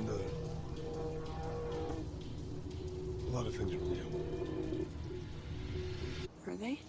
that a lot of things are real. Are they?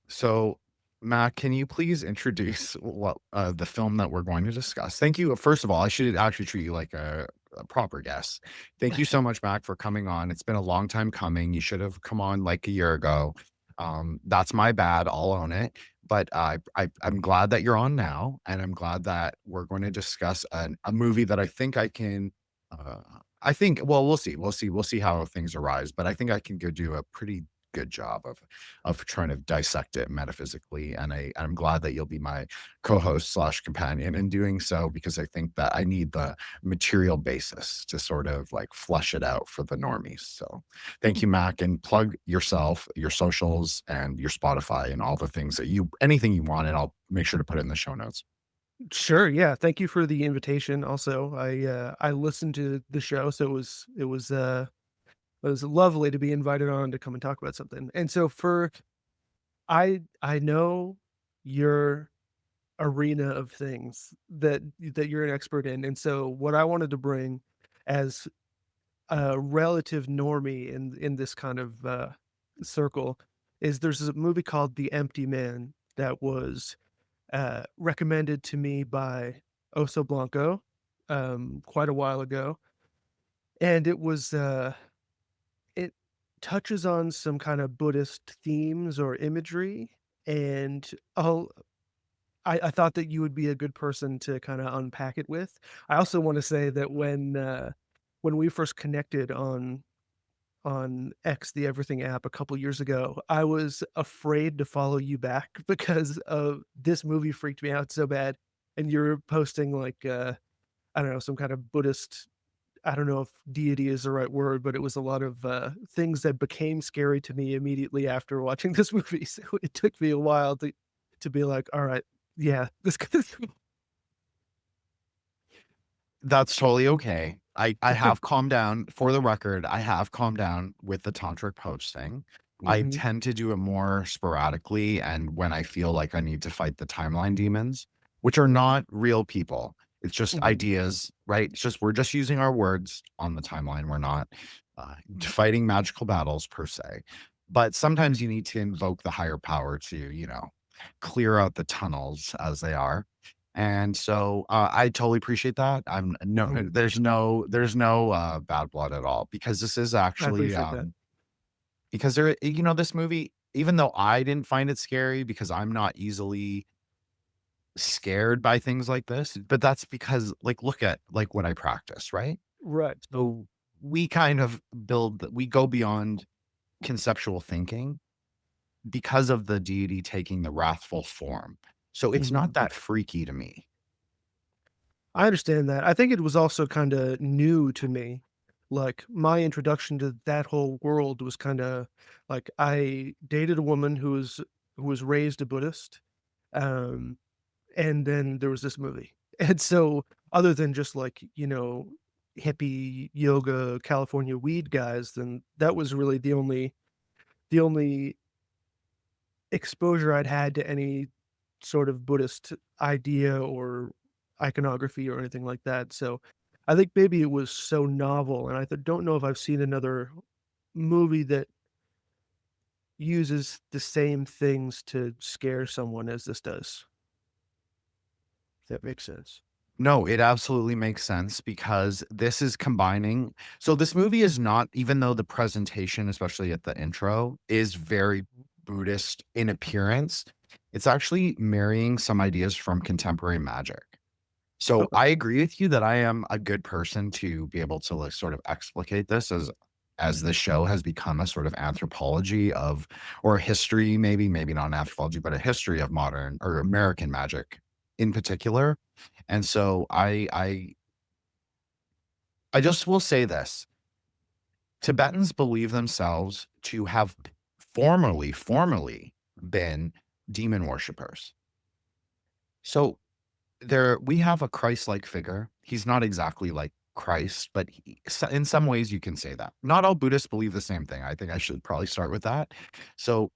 So, Matt, can you please introduce what the film that we're going to discuss? Thank you. First of all, I should actually treat you like a proper guest. Thank you so much, Mac, for coming on. It's been a long time coming. You should have come on like a year ago. That's my bad. I'll own it. But I'm glad that you're on now, and I'm glad that we're going to discuss a movie that I think I can. Uh, I think. Well, we'll see. We'll see. We'll see how things arise. But I think I can go do a pretty good job of trying to dissect it metaphysically. And I'm glad that you'll be my co-host slash companion in doing so, because I think that I need the material basis to sort of like flesh it out for the normies. So thank you, Mac, and plug yourself, your socials, and your Spotify, and all the things that anything you want, and I'll make sure to put it in the show notes. Sure. Yeah. Thank you for the invitation. Also, I listened to the show, so it was lovely to be invited on to come and talk about something. And so I know your arena of things that you're an expert in. And so what I wanted to bring as a relative normie in this kind of circle is there's a movie called The Empty Man that was recommended to me by Oso Blanco quite a while ago. And it was it touches on some kind of Buddhist themes or imagery, and I thought that you would be a good person to kind of unpack it with. I also want to say that when we first connected on X, the Everything app, a couple years ago, I was afraid to follow you back because of this movie freaked me out so bad, and you're posting like I don't know, some kind of Buddhist, I don't know if deity is the right word, but it was a lot of things that became scary to me immediately after watching this movie. So it took me a while to be like, all right, yeah, this. That's totally okay. I have calmed down. For the record, I have calmed down with the tantric posting. I Mhm. tend to do it more sporadically and when I feel like I need to fight the timeline demons, which are not real people. It's just Mhm. ideas, right? It's just we're just using our words on the timeline. We're not fighting magical battles per se. But sometimes you need to invoke the higher power to, clear out the tunnels as they are. And so I totally appreciate that. Mhm. There's no bad blood at all, because this is I actually appreciate that. because this movie, even though I didn't find it scary because I'm not easily scared by things like this, but that's because like look at like what I practice, right? Right. So we kind of we go beyond conceptual thinking because of the deity taking the wrathful form. So it's Mhm. not that freaky to me. I understand that. I think it was also kind of new to me. Like my introduction to that whole world was kind of like I dated a woman who was raised a Buddhist. Um, and then there was this movie. And so other than just like, hippie yoga California weed guys, then that was really the only exposure I'd had to any sort of Buddhist idea or iconography or anything like that. So I think maybe it was so novel, and don't know if I've seen another movie that uses the same things to scare someone as this does. If that makes sense. No, it absolutely makes sense because this is combining. So this movie is not, even though the presentation, especially at the intro, is very Buddhist in appearance, it's actually marrying some ideas from contemporary magic. So Okay. I agree with you that I am a good person to be able to like sort of explicate this as the show has become a sort of anthropology of, or a history, maybe not an anthropology, but a history of modern or American magic in particular. And so I just will say this. Tibetans believe themselves to have formerly been demon worshippers. So there we have a Christ-like figure. He's not exactly like Christ, but in some ways you can say that. Not all Buddhists believe the same thing. I think I should probably start with that. So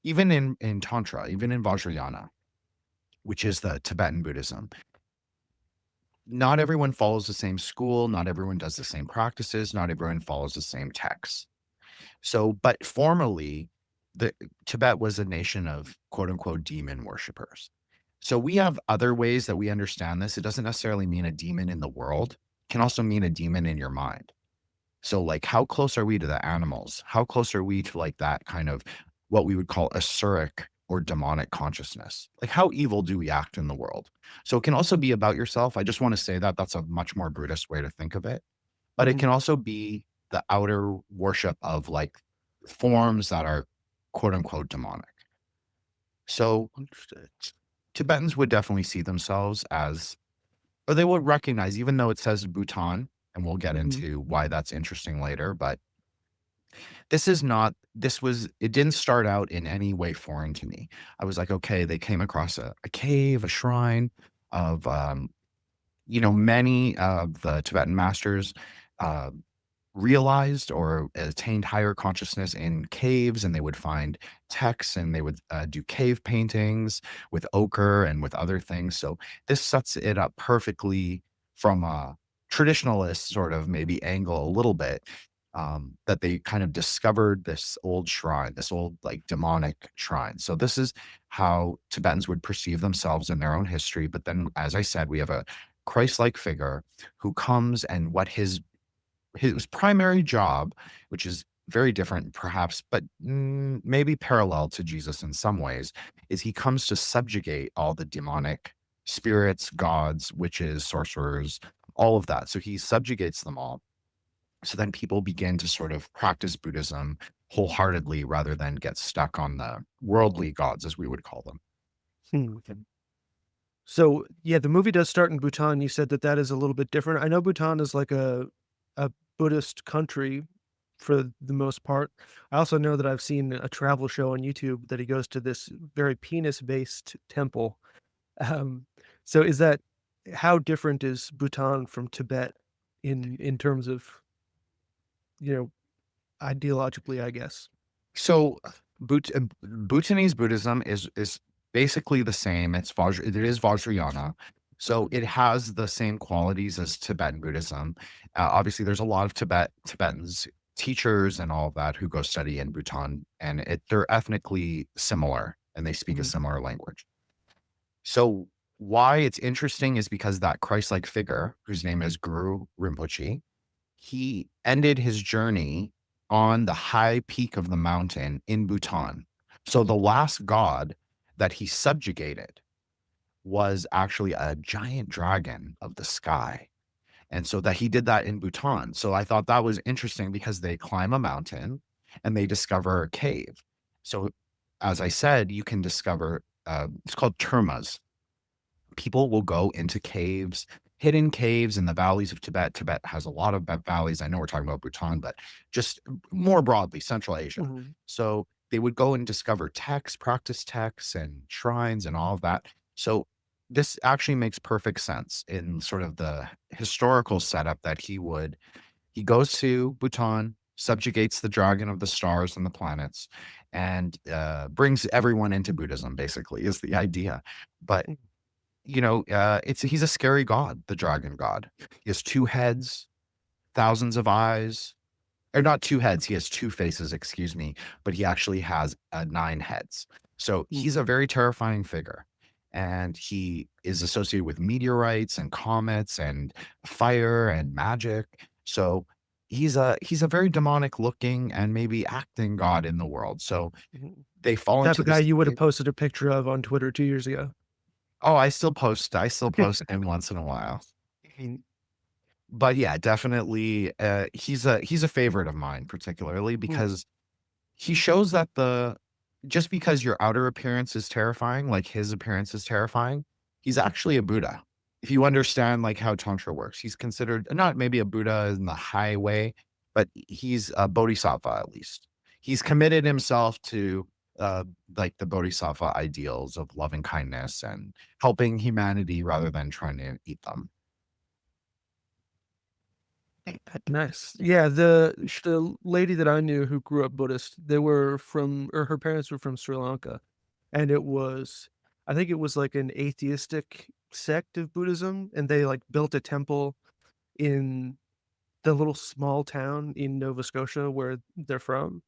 even in Tantra, even in Vajrayana, which is the Tibetan Buddhism, not everyone follows the same school, not everyone does the same practices, not everyone follows the same texts. So, but formally, the Tibet was a nation of quote unquote demon worshippers. So we have other ways that we understand this. It doesn't necessarily mean a demon in the world. It can also mean a demon in your mind. So like how close are we to the animals? How close are we to like that kind of what we would call asuric or demonic consciousness? Like how evil do we act in the world? So it can also be about yourself. I just want to say that that's a much more Buddhist way to think of it. But it Mhm. can also be the outer worship of like forms that are quote unquote demonic. So Understood. Tibetans would definitely see themselves as, or they would recognize, even though it says Bhutan, and we'll get Mhm. into why that's interesting later, but this is not, it didn't start out in any way foreign to me. I was like, okay, they came across a cave, a shrine of, many of the Tibetan masters, uh, realized or attained higher consciousness in caves, and they would find texts and they would do cave paintings with ochre and with other things. So this sets it up perfectly from a traditionalist sort of maybe angle a little bit, that they kind of discovered this old shrine, this old like demonic shrine. So this is how Tibetans would perceive themselves in their own history. But then, as I said, we have a Christ-like figure who comes, and what his primary job, which is very different perhaps, but maybe parallel to Jesus in some ways, is he comes to subjugate all the demonic spirits, gods, witches, sorcerers, all of that. So he subjugates them all. So then people begin to sort of practice Buddhism wholeheartedly rather than get stuck on the worldly gods, as we would call them. Hmm. So, yeah, the movie does start in Bhutan. You said that that is a little bit different. I know Bhutan is like a Buddhist country for the most part. I also know that I've seen a travel show on YouTube that he goes to this very penis-based temple. Um, so is that how different is Bhutan from Tibet in terms of, you know, ideologically, I guess? So Bhutanese Buddhism is basically the same. It is Vajrayana. So it has the same qualities as Tibetan Buddhism. Obviously, there's a lot of Tibetans, teachers, and all of that who go study in Bhutan, and they're ethnically similar and they speak a Mhm. similar language. So why it's interesting is because that Christ-like figure, whose name is Guru Rinpoche, he ended his journey on the high peak of the mountain in Bhutan. So the last god that he subjugated was actually a giant dragon of the sky. And so that he did that in Bhutan. So I thought that was interesting because they climb a mountain and they discover a cave. So as I said, you can discover, it's called termas. People will go into caves, hidden caves in the valleys of Tibet. Tibet has a lot of valleys. I know we're talking about Bhutan, but just more broadly, Central Asia. Mhm. So they would go and discover texts, practice texts, and shrines, and all of that. So this actually makes perfect sense in sort of the historical setup that he goes to Bhutan, subjugates the dragon of the stars and the planets, and brings everyone into Buddhism, basically, is the idea. But Mm. he's a scary god, the dragon god. He has two heads, thousands of eyes, or not two heads. He has two faces, excuse me, but he actually has nine heads. So he's a Mhm. very terrifying figure. and he is associated with meteorites and comets and fire and magic. So he's a very demonic looking and maybe acting god in the world. So Mhm. they fall Type into of guy this. you would have posted a picture of on Twitter 2 years ago. Oh, I still post him once in a while. Mhm. But yeah, definitely he's a favorite of mine, particularly Mhm. because he shows that the just because your outer appearance is terrifying, like his appearance is terrifying, he's actually a Buddha. If you understand like how Tantra works, he's considered not maybe a Buddha in the high way, but he's a Bodhisattva at least. He's committed himself to uh, like the Bodhisattva ideals of loving kindness and helping humanity rather than trying to eat them. Nice. Yeah, the lady that I knew who grew up Buddhist, they were from, or her parents were from Sri Lanka, and I think it was like an atheistic sect of Buddhism, and they like built a temple in the little small town in Nova Scotia where they're from,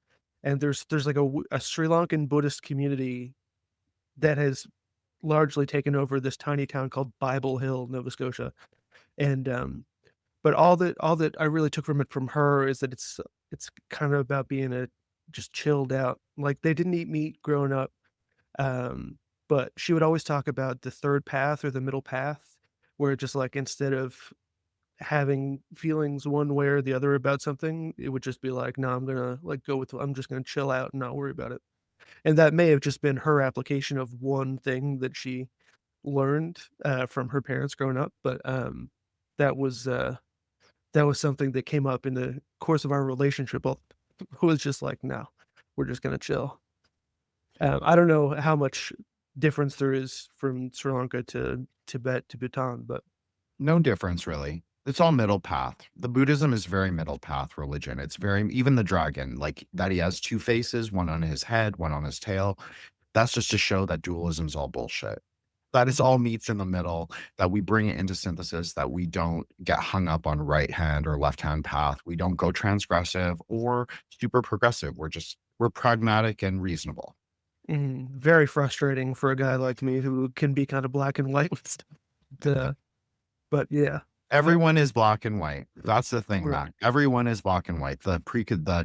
and there's like a Sri Lankan Buddhist community that has largely taken over this tiny town called Bible Hill, Nova Scotia, and but all that I really took from it from her is that it's kind of about being a just chilled out. Like, they didn't eat meat growing up, um, but she would always talk about the third path or the middle path, where just, like, instead of having feelings one way or the other about something, it would just be like, "No, I'm gonna, like, I'm just gonna chill out and not worry about it." And that may have just been her application of one thing that she learned, from her parents growing up, but, that was, uh that was something that came up in the course of our relationship. Both was just like, "No, we're just gonna chill." I don't know how much difference there is from Sri Lanka to Tibet to Bhutan, but No difference really. It's all middle path. The Buddhism is very middle path religion. It's very even the dragon, like that he has two faces, one on his head, one on his tail. That's just to show that dualism's all bullshit. That is all meets in the middle, that we bring it into synthesis, that we don't get hung up on right hand or left hand path. We don't go transgressive or super progressive. We're pragmatic and reasonable. very frustrating for a guy like me who can be kind of black and white with stuff. The but yeah, Everyone is black and white. That's the thing, right, Mac. Everyone is black and white. The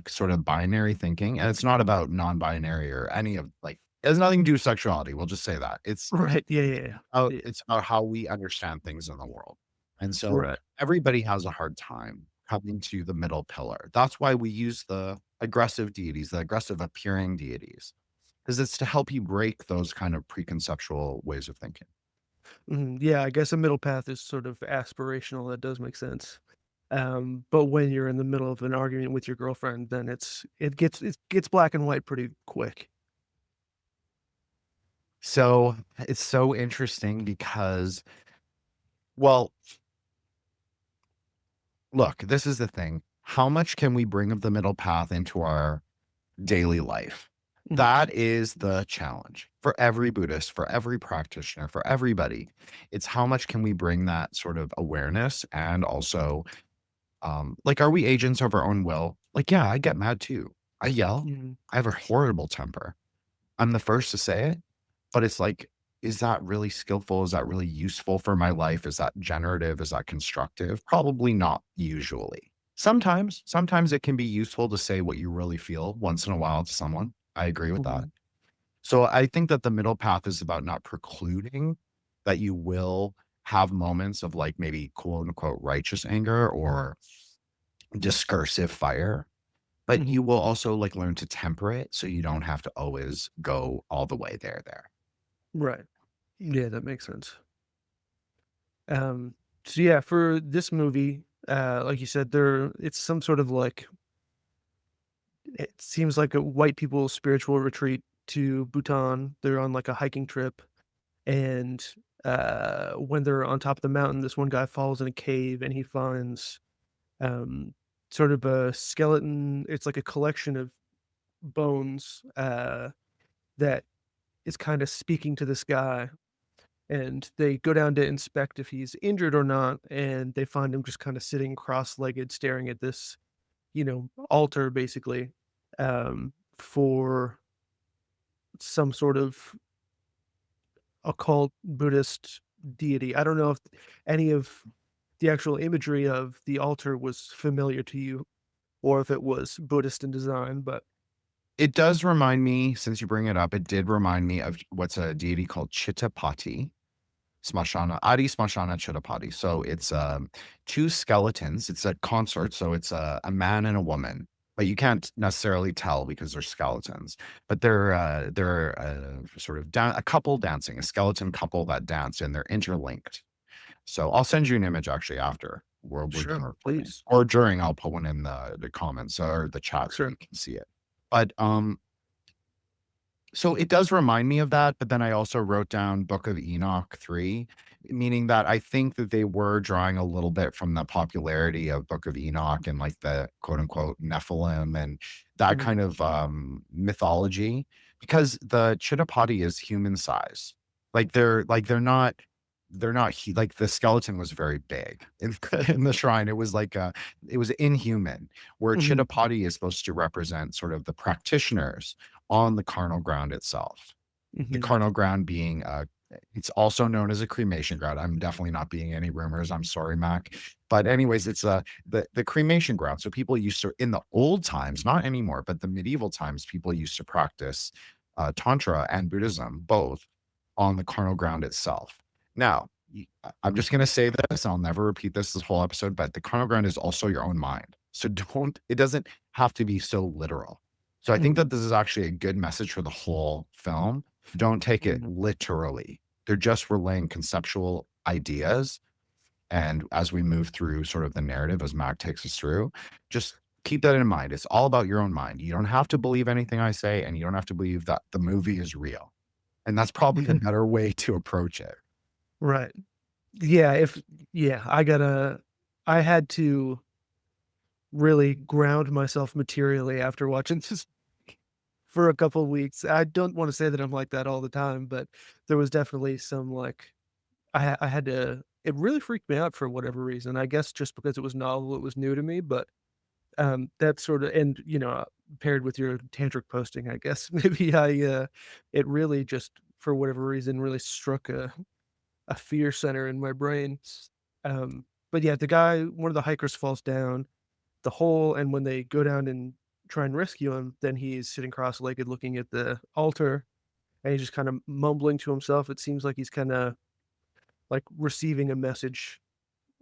sort of binary thinking, and it's not about non-binary or any of like it has nothing to do with sexuality. We'll just say that. right, yeah, yeah, yeah, yeah, It's about how we understand things in the world. And so right. everybody has a hard time coming to the middle pillar. That's why we use the aggressive deities, the aggressive appearing deities, because it's to help you break those kind of preconceptual ways of thinking. Yeah, I guess a middle path is sort of aspirational. That does make sense. But when you're in the middle of an argument with your girlfriend, then it gets black and white pretty quick. So it's so interesting because, well, look, this is the thing. How much can we bring of the middle path into our daily life? Mhm, That is the challenge for every Buddhist, for every practitioner, for everybody. It's how much can we bring that sort of awareness and also, like, are we agents of our own will? Like, yeah, I get mad too. I yell. mhm, I have a horrible temper. I'm the first to say it, but it's like, is that really skillful? Is that really useful for my life? Is that generative? Is that constructive? Probably not usually. Sometimes it can be useful to say what you really feel once in a while to someone. I agree with that. mhm, So I think that the middle path is about not precluding that you will have moments of like maybe quote unquote righteous anger or discursive fire, but mhm. you will also like learn to temper it so you don't have to always go all the way there. Right. Yeah, that makes sense. Um, so yeah, for this movie, like you said, it's some sort of like, it seems like a white people's spiritual retreat to Bhutan. They're on like a hiking trip, and when they're on top of the mountain, this one guy falls in a cave and he finds um, sort of a skeleton. It's like a collection of bones that is kind of speaking to this guy. And they go down to inspect if he's injured or not, and they find him just kind of sitting cross-legged, staring at this, altar basically, for some sort of occult Buddhist deity. I don't know if any of the actual imagery of the altar was familiar to you or if it was Buddhist in design, but It does remind me, since you bring it up, it did remind me of what's a deity called Citipati, Adi Smashana Citipati. So it's two skeletons. It's a consort, so it's a man and a woman, but you can't necessarily tell because they're skeletons. But they're sort of a couple dancing, a skeleton couple that dance, and they're interlinked. So I'll send you an image actually after we're done sure, recording. please. Or during. I'll put one in the comments or the chat so Sure. you can see it. But so it does remind me of that, but then I also wrote down Book of Enoch 3, meaning that I think that they were drawing a little bit from the popularity of Book of Enoch and like the quote unquote Nephilim and that Mhm. kind of mythology, because the Chittapati is human size. Like they're not like the skeleton was very big in the shrine. It was like it was inhuman, where Mhm. Chittapati is supposed to represent sort of the practitioners on the carnal ground itself. The Mhm. carnal ground being it's also known as a cremation ground. I'm definitely not being any rumors. I'm sorry, Mac. But anyways, it's the cremation ground. So people used to, in the old times, not anymore, but the medieval times, people used to practice tantra and Buddhism both on the carnal ground itself. Now, I'm just going to say this. I'll never repeat this whole episode, but the carnal ground is also your own mind. So it doesn't have to be so literal. So I think Mhm. that this is actually a good message for the whole film. Don't take it Mhm. literally. They're just relaying conceptual ideas. And as we move through sort of the narrative, as Mac takes us through, just keep that in mind. It's all about your own mind. You don't have to believe anything I say, and you don't have to believe that the movie is real. And that's probably a better way to approach it. Right. Yeah, I had to really ground myself materially after watching this for a couple weeks. I don't wanna say that I'm like that all the time, but there was definitely some, like I had to it really freaked me out for whatever reason. I guess just because it was novel, it was new to me, but, that sorta and, paired with your tantric posting, I guess, maybe it really just, for whatever reason, really struck a fear center in my brain. But yeah, one of the hikers falls down the hole, and when they go down and try and rescue him, then he's sitting cross-legged looking at the altar, and he's just kind of mumbling to himself. It seems like he's kind of like receiving a message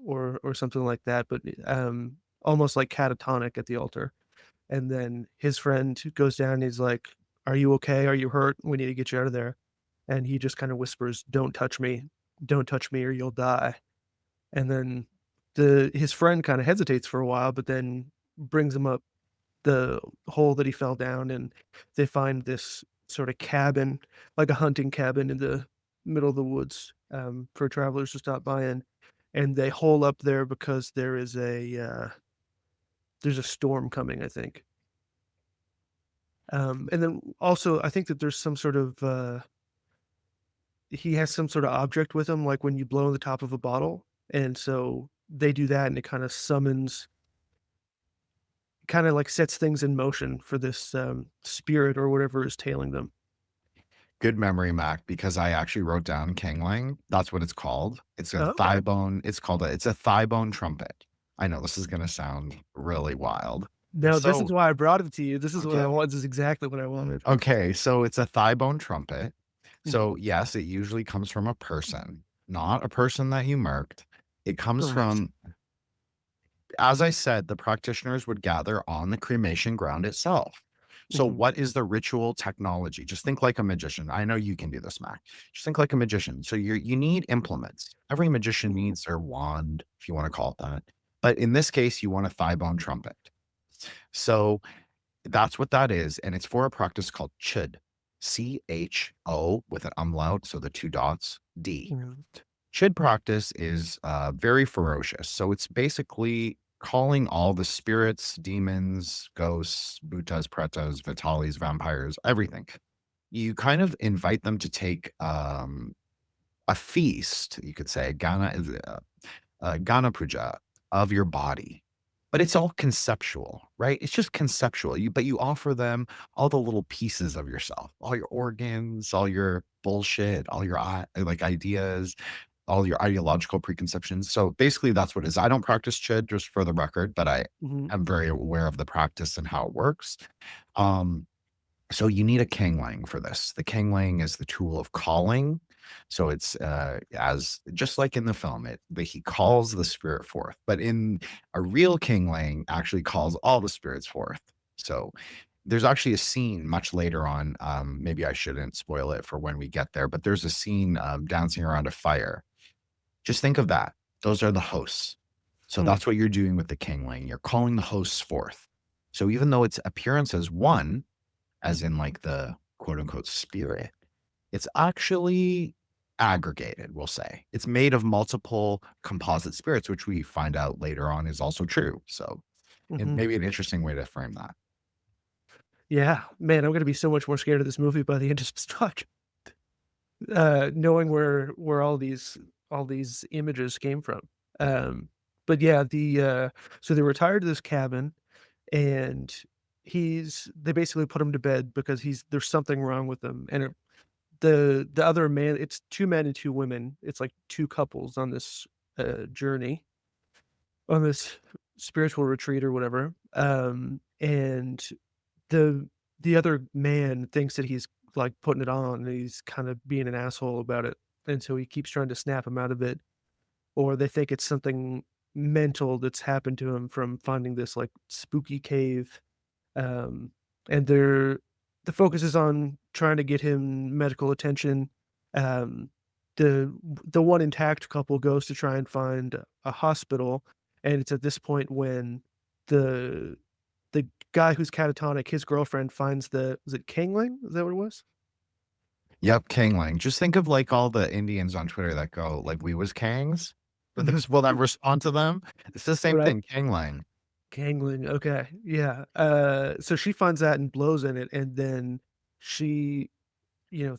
or something like that, but almost like catatonic at the altar. And then his friend goes down and he's like, "Are you okay? Are you hurt? We need to get you out of there." And he just kind of whispers, "Don't touch me. Don't touch me or you'll die." And then his friend kind of hesitates for a while, but then brings him up the hole that he fell down, and they find this sort of cabin, like a hunting cabin in the middle of the woods, for travelers to stop by in, and they hole up there because there's a storm coming, I think. And then also, I think that there's some sort of he has some sort of object with him, like when you blow on the top of a bottle, and so they do that, and it kind of summons kinda, like, sets things in motion for this, spirit or whatever is tailing them. Good memory, Mac, because I actually wrote down Kanglang. That's what it's called. It's a Oh, thigh okay. bone. It's a thigh bone trumpet. I know this is going to sound really wild. No, this is So, why I brought it to you. This is what I okay. want. This is exactly what I wanted. Okay. So it's a thigh bone trumpet. Mhm. So yes, it usually comes from a person, not a person that you murked. It comes Correct. from, as I said, the practitioners would gather on the cremation ground itself. So, Mhm. what is the ritual technology? Just think like a magician. I know you can do this, Mac. Just think like a magician. So, you need implements. Every magician needs their wand, if you want to call it that. But in this case, you want a thigh bone trumpet. So, that's what that is. And it's for a practice called chud, CHO with an umlaut. So, the two dots, D. Mhm. Chid practice is very ferocious. So it's basically calling all the spirits, demons, ghosts, bhutas, pretas, vitalis, vampires, everything. You kind of invite them to take a feast, you could say, Gana puja of your body. but it's all conceptual, right? It's just conceptual. But you offer them all the little pieces of yourself, all your organs, all your bullshit, all your like ideas, all your ideological preconceptions. So basically that's what it is. I don't practice chid, just for the record, but I Hmm. am very aware of the practice and how it works. Um, so you need a Kanglang for this. The Kanglang is the tool of calling. So it's as just like in the film, he calls the spirit forth, but in a real Kanglang actually calls all the spirits forth. So there's actually a scene much later on. Maybe I shouldn't spoil it for when we get there, but there's a scene dancing around a fire. Just think of that. Those are the hosts. So Mm. that's what you're doing with the Kanglang. You're calling the hosts forth. So even though its appearance as one, as in like the quote unquote spirit, it's actually aggregated, we'll say. It's made of multiple composite spirits, which we find out later on is also true. So it Hmm. may be an interesting way to frame that. Yeah, man, I'm gonna be so much more scared of this movie by the end of this talk. Knowing where all these images came from. Um, but yeah, so they retired to this cabin, and they basically put him to bed because there's something wrong with him, and the other man, it's two men and two women. It's like two couples on this journey, on this spiritual retreat or whatever. And the other man thinks that he's like putting it on, and he's kind of being an asshole about it, and so he keeps trying to snap him out of it, or they think it's something mental that's happened to him from finding this like spooky cave. um and the focus is on trying to get him medical attention. um the one intact couple goes to try and find a hospital, and it's at this point when the guy who's catatonic, his girlfriend finds was it Kangling? Is that what it was? Yep, Kanglang. Just think of like all the Indians on Twitter that go like we was Kangs, but Mhm. this will not respond to them. It's the same Right. thing, Kanglang. Kangling, okay, yeah. So she finds that and blows in it, and then she,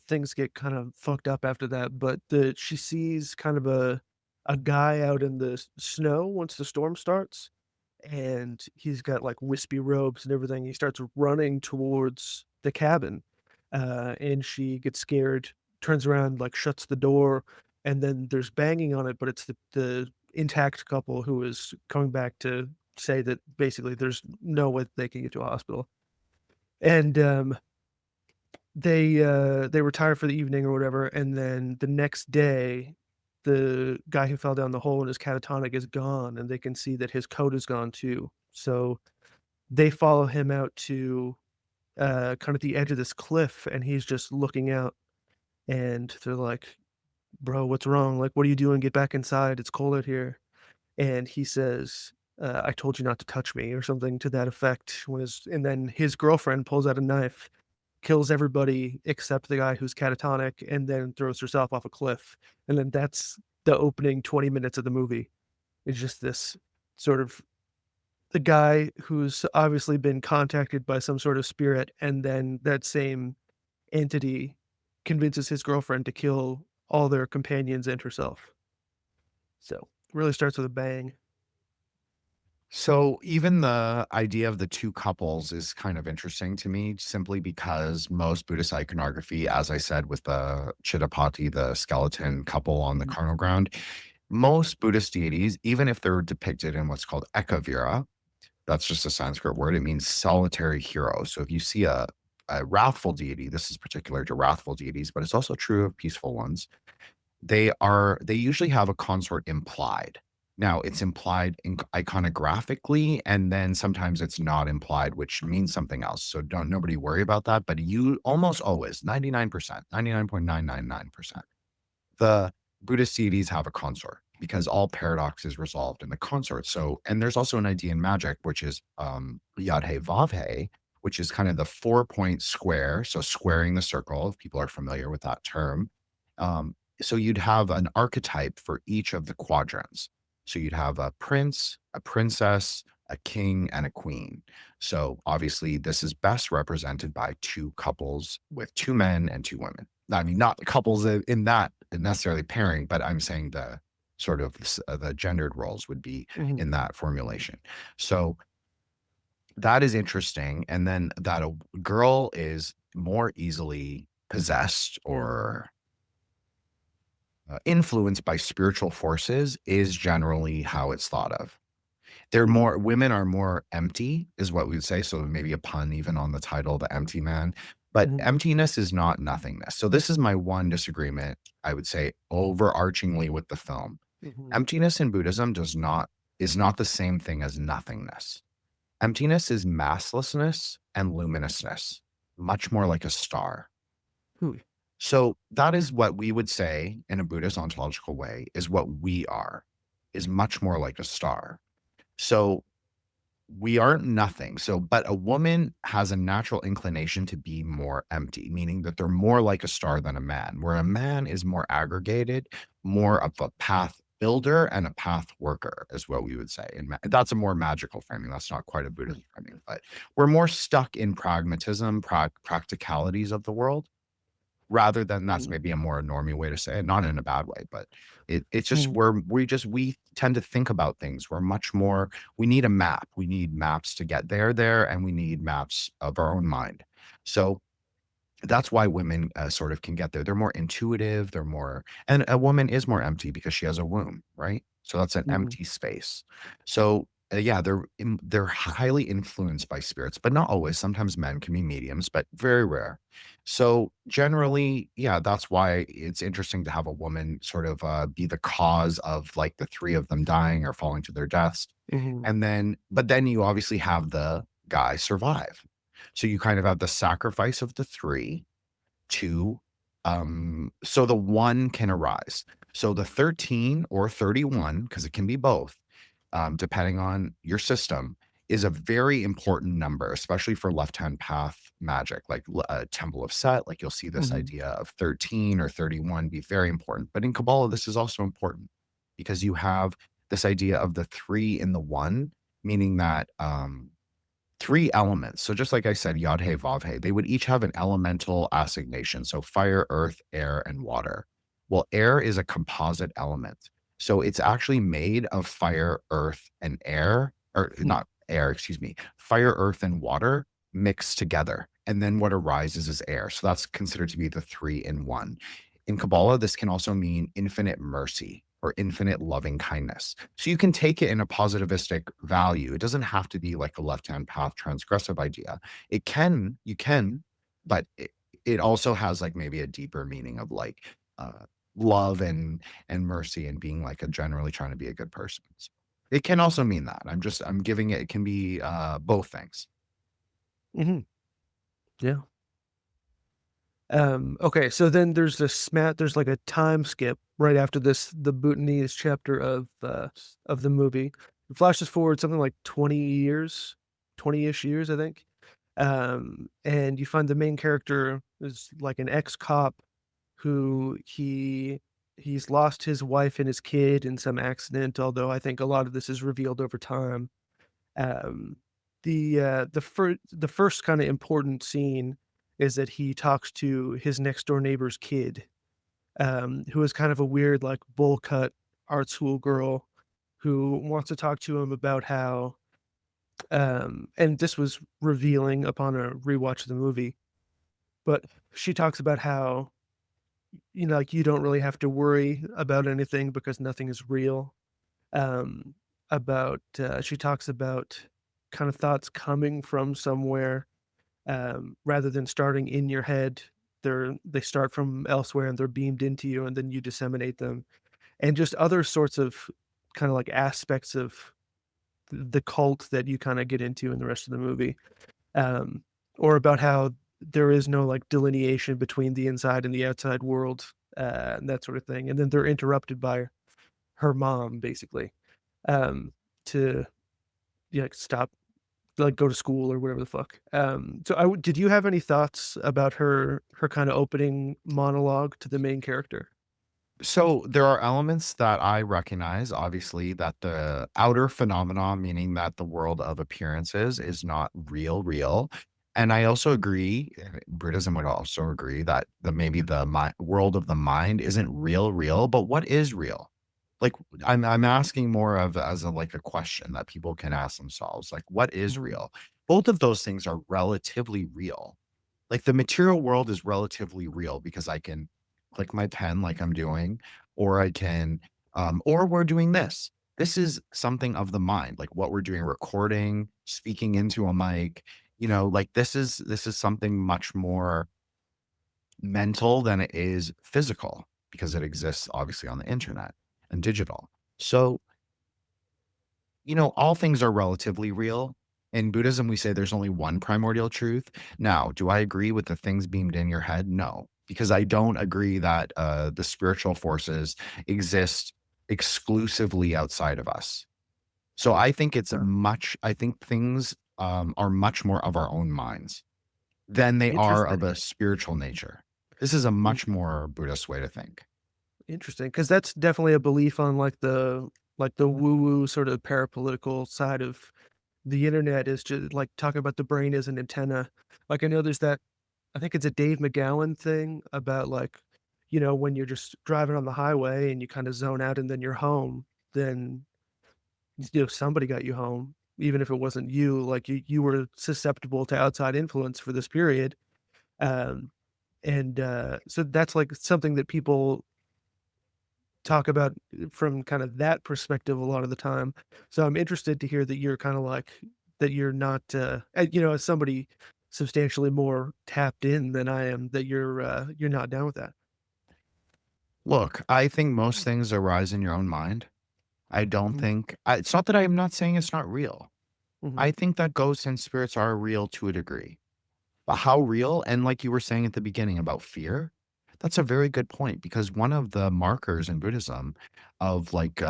things get kind of fucked up after that, but she sees kind of a guy out in the snow once the storm starts, and he's got like wispy robes and everything. He starts running towards the cabin, and she gets scared, turns around, like shuts the door, and then there's banging on it, but it's the intact couple who is coming back to say that basically there's no way they can get to a hospital. And they retire for the evening or whatever, and then the next day, the guy who fell down the hole in his catatonic is gone, and they can see that his coat is gone too. So they follow him out to kind of the edge of this cliff, and he's just looking out, and they're like, "Bro, what's wrong? Like, what are you doing? Get back inside. It's cold out here." And he says, "I told you not to touch me," or something to that effect. And then his girlfriend pulls out a knife, kills everybody except the guy who's catatonic, and then throws herself off a cliff. And then that's the opening 20 minutes of the movie. It's just this sort of the guy who's obviously been contacted by some sort of spirit, and then that same entity convinces his girlfriend to kill all their companions and herself. So really starts with a bang. So even the idea of the two couples is kind of interesting to me, simply because most Buddhist iconography, as I said, with the Citipati, the skeleton couple on the Mhm. carnal ground, most Buddhist deities, even if they're depicted in what's called ekavira, that's just a Sanskrit word. It means solitary hero. So if you see a wrathful deity, this is particular to wrathful deities, but it's also true of peaceful ones. They usually have a consort implied. Now it's implied iconographically, and then sometimes it's not implied, which means something else. So don't nobody worry about that. But you almost always, 99%, 99.999%, the Buddhist deities have a consort because all paradox is resolved in the consort. So, and there's also an idea in magic, which is Yadhe Vavhe, which is kind of the 4-point square. So squaring the circle, if people are familiar with that term. So you'd have an archetype for each of the quadrants. So you'd have a prince, a princess, a king, and a queen. So obviously this is best represented by two couples with two men and two women. I mean, not couples in that necessarily pairing, but I'm saying sort of the gendered roles would be Mhm. in that formulation. So that is interesting. And then that a girl is more easily possessed or influenced by spiritual forces is generally how it's thought of. Women are more empty, is what we would say. So maybe a pun even on the title, The Empty Man. But Mhm. emptiness is not nothingness. So this is my one disagreement, I would say, overarchingly with the film. Mhm. Emptiness in Buddhism is not the same thing as nothingness. Emptiness is masslessness and luminousness, much more like a star. Ooh. So that is what we would say in a Buddhist ontological way is what we are, is much more like a star. So we aren't nothing. So, but a woman has a natural inclination to be more empty, meaning that they're more like a star than a man, where a man is more aggregated, more of a path builder and a path worker, is what we would say. And that's a more magical framing. That's not quite a Buddhist framing, but we're more stuck in pragmatism, practicalities of the world rather than that's Mhm. maybe a more normie way to say it, not in a bad way, but it's just Mhm. we tend to think about things. We're much more, we need a map. We need maps to get there, and we need maps of our own mind. So that's why women sort of can get there. They're more intuitive. And a woman is more empty because she has a womb, right? So that's an Mhm. empty space. So yeah, they're highly influenced by spirits, but not always. Sometimes men can be mediums, but very rare. So generally, yeah, that's why it's interesting to have a woman sort of be the cause of like the three of them dying or falling to their deaths. Mhm. But then you obviously have the guy survive. So you kind of have the sacrifice of the three to so the one can arise. So the 13 or 31, because it can be both, depending on your system, is a very important number, especially for left-hand path magic, like Temple of Set. Like you'll see this Mhm. idea of 13 or 31 be very important. But in Kabbalah, this is also important because you have this idea of the three in the one, meaning that three elements. So just like I said, Yod He Vav He, they would each have an elemental assignation. So fire, earth, air, and water. Well, air is a composite element. So it's actually made of fire, earth, and air, or Mhm. not air, excuse me, fire, earth, and water mixed together. And then what arises is air. So that's considered to be the three in one. In Kabbalah, this can also mean infinite mercy or infinite loving kindness. So you can take it in a positivistic value. It doesn't have to be like a left-hand path transgressive idea. You can, but it also has like maybe a deeper meaning of like love and mercy and being like a generally trying to be a good person. So it can also mean that. I'm giving it can be both things. Mhm. Yeah. Okay, so then there's like a time skip right after this, the Bhutanese chapter of the movie. It flashes forward something like 20 years, 20-ish years, I think. And you find the main character is like an ex-cop who he's lost his wife and his kid in some accident, although I think a lot of this is revealed over time. Um, the first kind of important scene is that he talks to his next door neighbor's kid, who is kind of a weird, like bowl cut art school girl who wants to talk to him about how, and this was revealing upon a rewatch of the movie, but she talks about how, like you don't really have to worry about anything because nothing is real. um, she talks about kind of thoughts coming from somewhere, rather than starting in your head. They start from elsewhere and they're beamed into you, and then you disseminate them, and just other sorts of kind of like aspects of the cult that you kind of get into in the rest of the movie, um, or about how there is no like delineation between the inside and the outside world, and that sort of thing, and then they're interrupted by her mom basically, um, to, yeah, like, stop, like, go to school or whatever the fuck. So did you have any thoughts about her kinda opening monologue to the main character? So there are elements that I recognize, obviously, that the outer phenomenon, meaning that the world of appearances is not real. And I also agree, Buddhism would also agree that maybe the world of the mind isn't real, but what is real? Like I'm asking more of as a like a question that people can ask themselves, like what is Mhm. real? Both of those things are relatively real. Like the material world is relatively real because I can click my pen like I'm doing, or I can, or we're doing this. This is something of the mind, like what we're doing, recording, speaking into a mic, like this is something much more mental than it is physical because it exists obviously on the internet and digital. So, all things are relatively real. In Buddhism, we say there's only one primordial truth. Now, do I agree with the things beamed in your head? No, because I don't agree that the spiritual forces exist exclusively outside of us. So Sure. I think things are much more of our own minds than they are of Interesting. a spiritual nature. This is a Mm, much more Buddhist way to think. interesting, because that's definitely a belief on like the woo-woo sort of parapolitical side of the internet is just like talking about the brain as an antenna. Like I know there's that I think it's a Dave McGowan thing about like, when you're just driving on the highway and you kind of zone out and then you're home, then somebody got you home, even if it wasn't you, like you were susceptible to outside influence for this period. Um, and so that's like something that people talk about from kind of that perspective a lot of the time. So I'm interested to hear that you're kind of like that you're not as somebody substantially more tapped in than I am, that you're not down with that. Look, I think most things arise in your own mind. I don't Mhm, think it's not that I'm not saying it's not real. mhm, I think that ghosts and spirits are real to a degree. But how real? And like you were saying at the beginning about fear, that's a very good point because one of the markers in Buddhism of like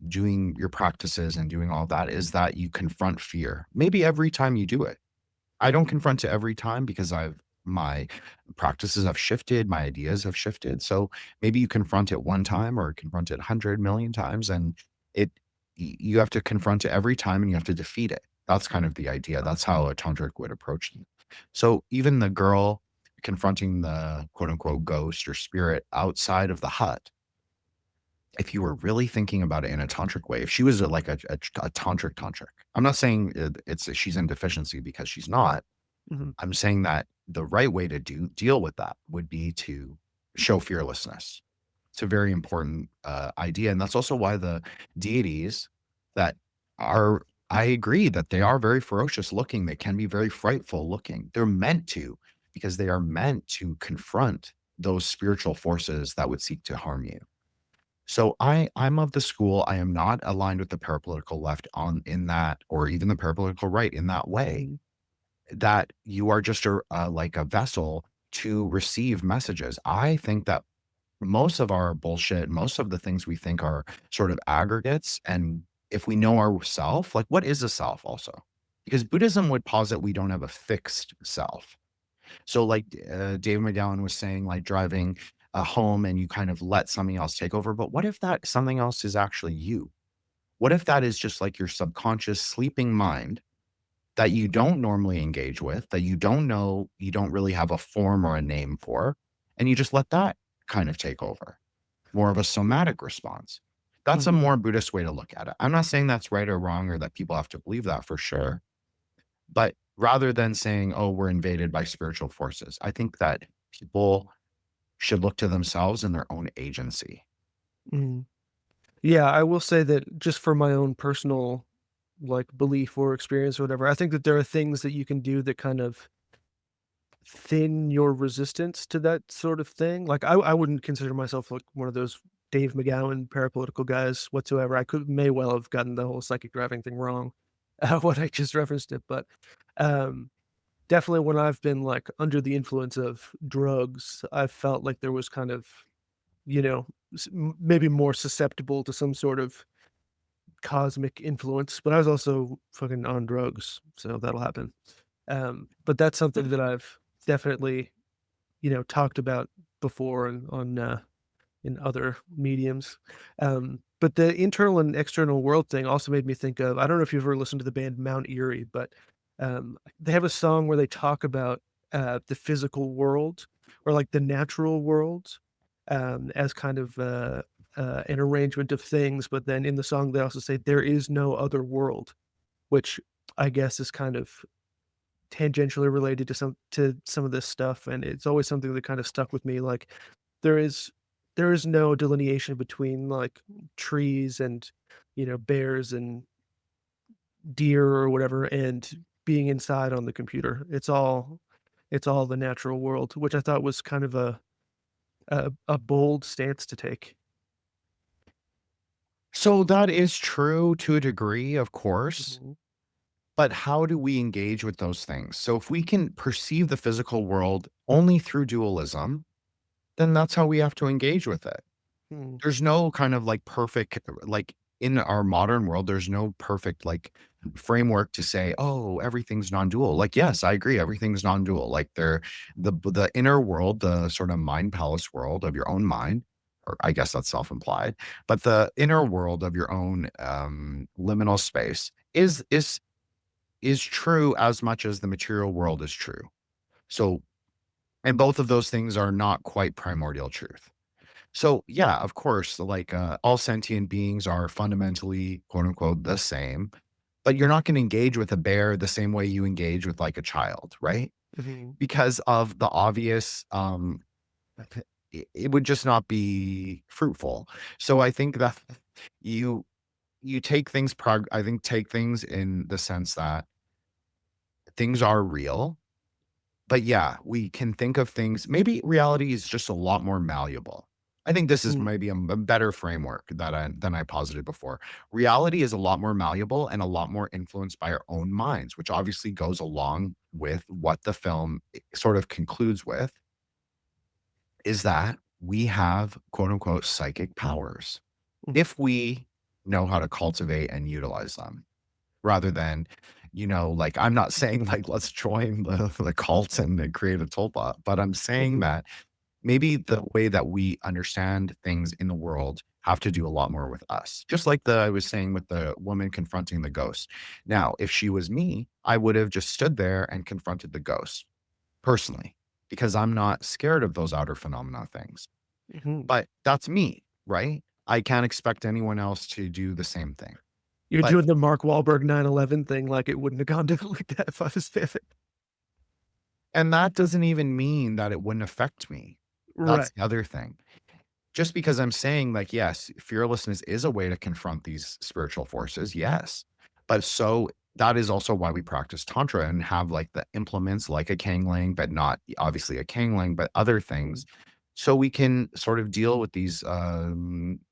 doing your practices and doing all that is that you confront fear. Maybe every time you do it. I don't confront it every time because my practices have shifted, my ideas have shifted. So maybe you confront it one time or confront it 100 million times, and it you have to confront it every time and you have to defeat it. That's kind of the idea. That's how a tantric would approach it. So even the girl confronting the quote unquote ghost or spirit outside of the hut, if you were really thinking about it in a tantric way, if she was a tantric, I'm not saying she's in deficiency because she's not. mhm, I'm saying that the right way to deal with that would be to show fearlessness. It's a very important idea, and that's also why the deities that are I agree that they are very ferocious looking. They can be very frightful looking. They're meant to because they are meant to confront those spiritual forces that would seek to harm you. So I'm of the school. I am not aligned with the parapolitical left on in that, or even the parapolitical right in that way mhm, that you are just like a vessel to receive messages. I think that most of our bullshit, most of the things we think are sort of aggregates. And if we know our self, like what is a self also? Because Buddhism would posit we don't have a fixed self. So like Dave McGowan was saying, like driving a home and you kind of let something else take over. But what if that something else is actually you? What if that is just like your subconscious sleeping mind that you don't normally engage with, that you don't know, you don't really have a form or a name for, and you just let that kind of take over, more of a somatic response. That's a mhm. more Buddhist way to look at it. I'm not saying that's right or wrong or that people have to believe that for sure. But rather than saying, oh, we're invaded by spiritual forces, I think that people should look to themselves and their own agency. Mhm. Yeah, I will say that just for my own personal like belief or experience or whatever, I think that there are things that you can do that kind of thin your resistance to that sort of thing. Like I wouldn't consider myself like one of those Dave McGowan parapolitical guys whatsoever. I could may well have gotten the whole psychic driving thing wrong when I just referenced it, but um definitely when I've been like under the influence of drugs, I felt like there was kind of, maybe more susceptible to some sort of cosmic influence, but I was also fucking on drugs, so that'll happen. But that's something that I've definitely, talked about before and on in other mediums. But the internal and external world thing also made me think of I don't know if you've ever listened to the band Mount Eerie, but they have a song where they talk about the physical world or like the natural world as kind of an arrangement of things, but then in the song they also say there is no other world, which I guess is kind of tangentially related to some of this stuff, and it's always something that kind of stuck with me. Like there is there is no delineation between like trees and bears and deer or whatever and being inside on the computer. It's all the natural world, which I thought was kind of a bold stance to take. So that is true to a degree, of course. Mhm. But how do we engage with those things? So if we can perceive the physical world only through dualism, then that's how we have to engage with it. Hmm. There's no kind of like perfect, like in our modern world, there's no perfect like framework to say, oh, everything's non-dual. Like, yes, I agree, everything's non-dual. Like the inner world, the sort of mind palace world of your own mind, or I guess that's self-implied, but the inner world of your own liminal space is true as much as the material world is true. So, and both of those things are not quite primordial truth. So, yeah, of course, like all sentient beings are fundamentally, quote unquote, the same, but you're not going to engage with a bear the same way you engage with like a child, right? Mhm. Because of the obvious, it would just not be fruitful. So I think that you you take things I think take things in the sense that things are real. But yeah, we can think of things, maybe reality is just a lot more malleable. I think this is Mm. maybe a better framework than I posited before. Reality is a lot more malleable and a lot more influenced by our own minds, which obviously goes along with what the film sort of concludes with, is that we have quote unquote psychic powers Mm. if we know how to cultivate and utilize them rather than, like I'm not saying like let's join the cult and then create a tulpa, but I'm saying Mhm. that maybe the way that we understand things in the world have to do a lot more with us. Just like I was saying with the woman confronting the ghost. Now, if she was me, I would have just stood there and confronted the ghost personally because I'm not scared of those outer phenomena things. Mhm. But that's me, right? I can't expect anyone else to do the same thing. You're But doing the Mark Wahlberg 9/11 thing, like it wouldn't have gone down like that if I was Vivic. and that doesn't even mean that it wouldn't affect me. That's Right. the other thing. Just because I'm saying like, yes, fearlessness is a way to confront these spiritual forces, yes. But so that is also why we practice tantra and have like the implements like a Kanglang, but not obviously a Kanglang, but other Mm. things. So we can sort of deal with these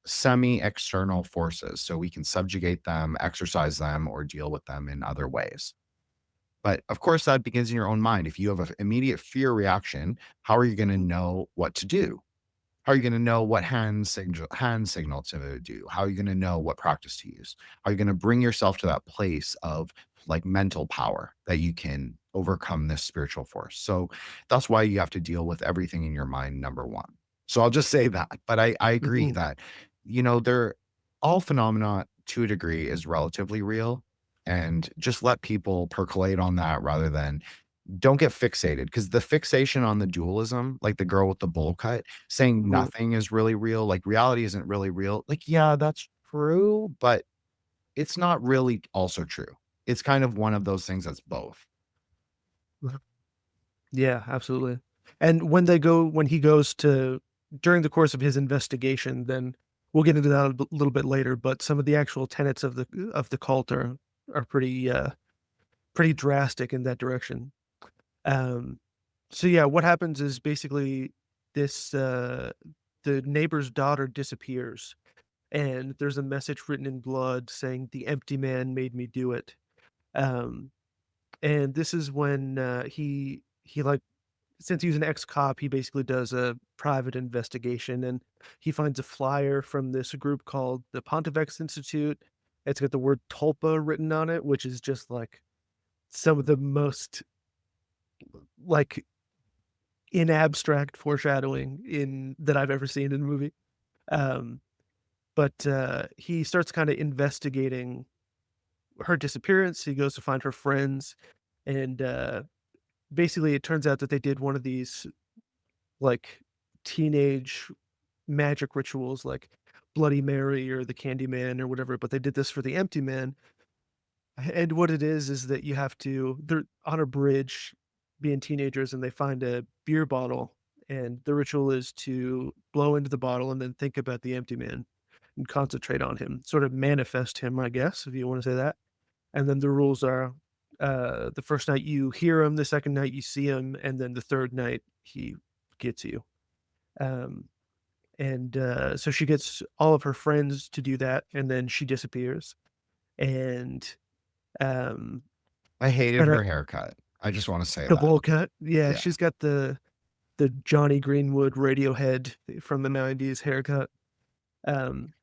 semi-external forces. So we can subjugate them, exercise them, or deal with them in other ways. But of course, that begins in your own mind. If you have an immediate fear reaction, how are you going to know what to do? How are you going to know what hand signal to do? How are you going to know what practice to use? How are you going to bring yourself to that place of like mental power that you can overcome this spiritual force? So that's why you have to deal with everything in your mind, number one. So I'll just say that. But I agree Mhm. that, they're all phenomena to a degree is relatively real. And just let people percolate on that rather than don't get fixated because the fixation on the dualism, like the girl with the bowl cut, saying Mhm. nothing is really real, like reality isn't really real. Like, yeah, that's true, but it's not really also true. It's kind of one of those things that's both. Yeah, absolutely. And when he goes to during the course of his investigation, then we'll get into that little bit later, but some of the actual tenets of the cult are pretty drastic in that direction. Um so yeah, what happens is basically this the neighbor's daughter disappears and there's a message written in blood saying the empty man made me do it. Um and this is when he like since he's an ex-cop, he basically does a private investigation and he finds a flyer from this group called the Pontifex Institute. It's got the word Tulpa written on it, which is just like some of the most like in abstract foreshadowing in that I've ever seen in a movie. Um, but he starts kind of investigating her disappearance. He goes to find her friends, and basically, it turns out that they did one of these like teenage magic rituals. Like Bloody Mary or the Candyman or whatever, but they did this for the Empty Man. And what it is that they're on a bridge being teenagers and they find a beer bottle, and the ritual is to blow into the bottle and then think about the Empty Man and concentrate on him, sort of manifest him, I guess, if you want to say that. And then the rules are, the first night you hear him, the second night you see him, and then the third night he gets you. Um, so she gets all of her friends to do that, and then she disappears. And um, I hated and her haircut. I just want to say the that. bowl cut, yeah, Yeah. she's got the Johnny Greenwood Radiohead from the '90s haircut. Um,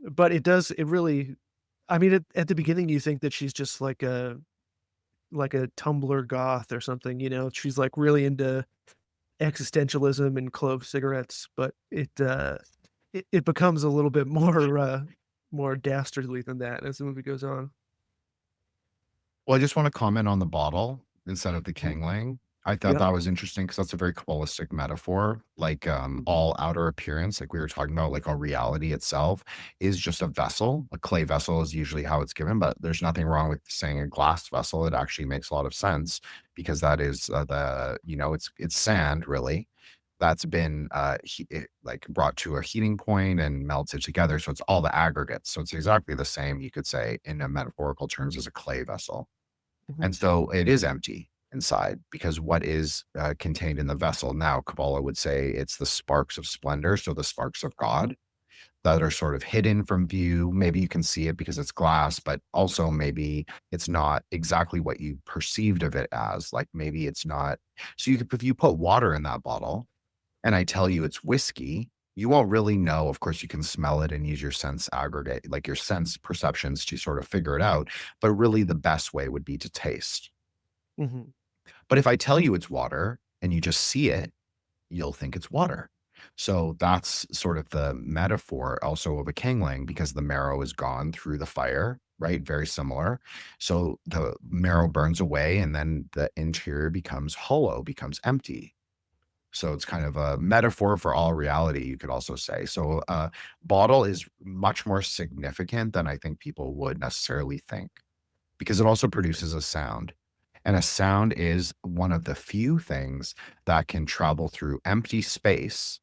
but it really, I mean, at the beginning you think that she's just like a Tumblr goth or something, you know? She's like really into existentialism and clove cigarettes, but it becomes a little bit more dastardly than that as the movie goes on. Well, I just want to comment on the bottle instead of the Mhm. Kanglang. I thought Yep. that was interesting because that's a very Kabbalistic metaphor. Like all outer appearance, like we were talking about, like our reality itself is just a vessel. A clay vessel is usually how it's given, but there's nothing wrong with saying a glass vessel. It actually makes a lot of sense because that is it's sand really that's been like brought to a heating point and melted together. So it's all the aggregates. So it's exactly the same, you could say, in a metaphorical terms as a clay vessel. Mhm. And so it is empty inside because what is contained in the vessel now, Kabbalah would say it's the sparks of splendor. So the sparks of God that are sort of hidden from view. Maybe you can see it because it's glass, but also maybe it's not exactly what you perceived of it as. Like maybe it's not. So if you put water in that bottle and I tell you it's whiskey, you won't really know. Of course, you can smell it and use your sense aggregate, like your sense perceptions to sort of figure it out. But really, the best way would be to taste. Mhm. But if I tell you it's water and you just see it, you'll think it's water. So that's sort of the metaphor also of a kingling because the marrow is gone through the fire, right? Very similar. So the marrow burns away and then the interior becomes hollow, becomes empty. So it's kind of a metaphor for all reality, you could also say. So bottle is much more significant than I think people would necessarily think because it also produces a sound. And a sound is one of the few things that can travel through empty space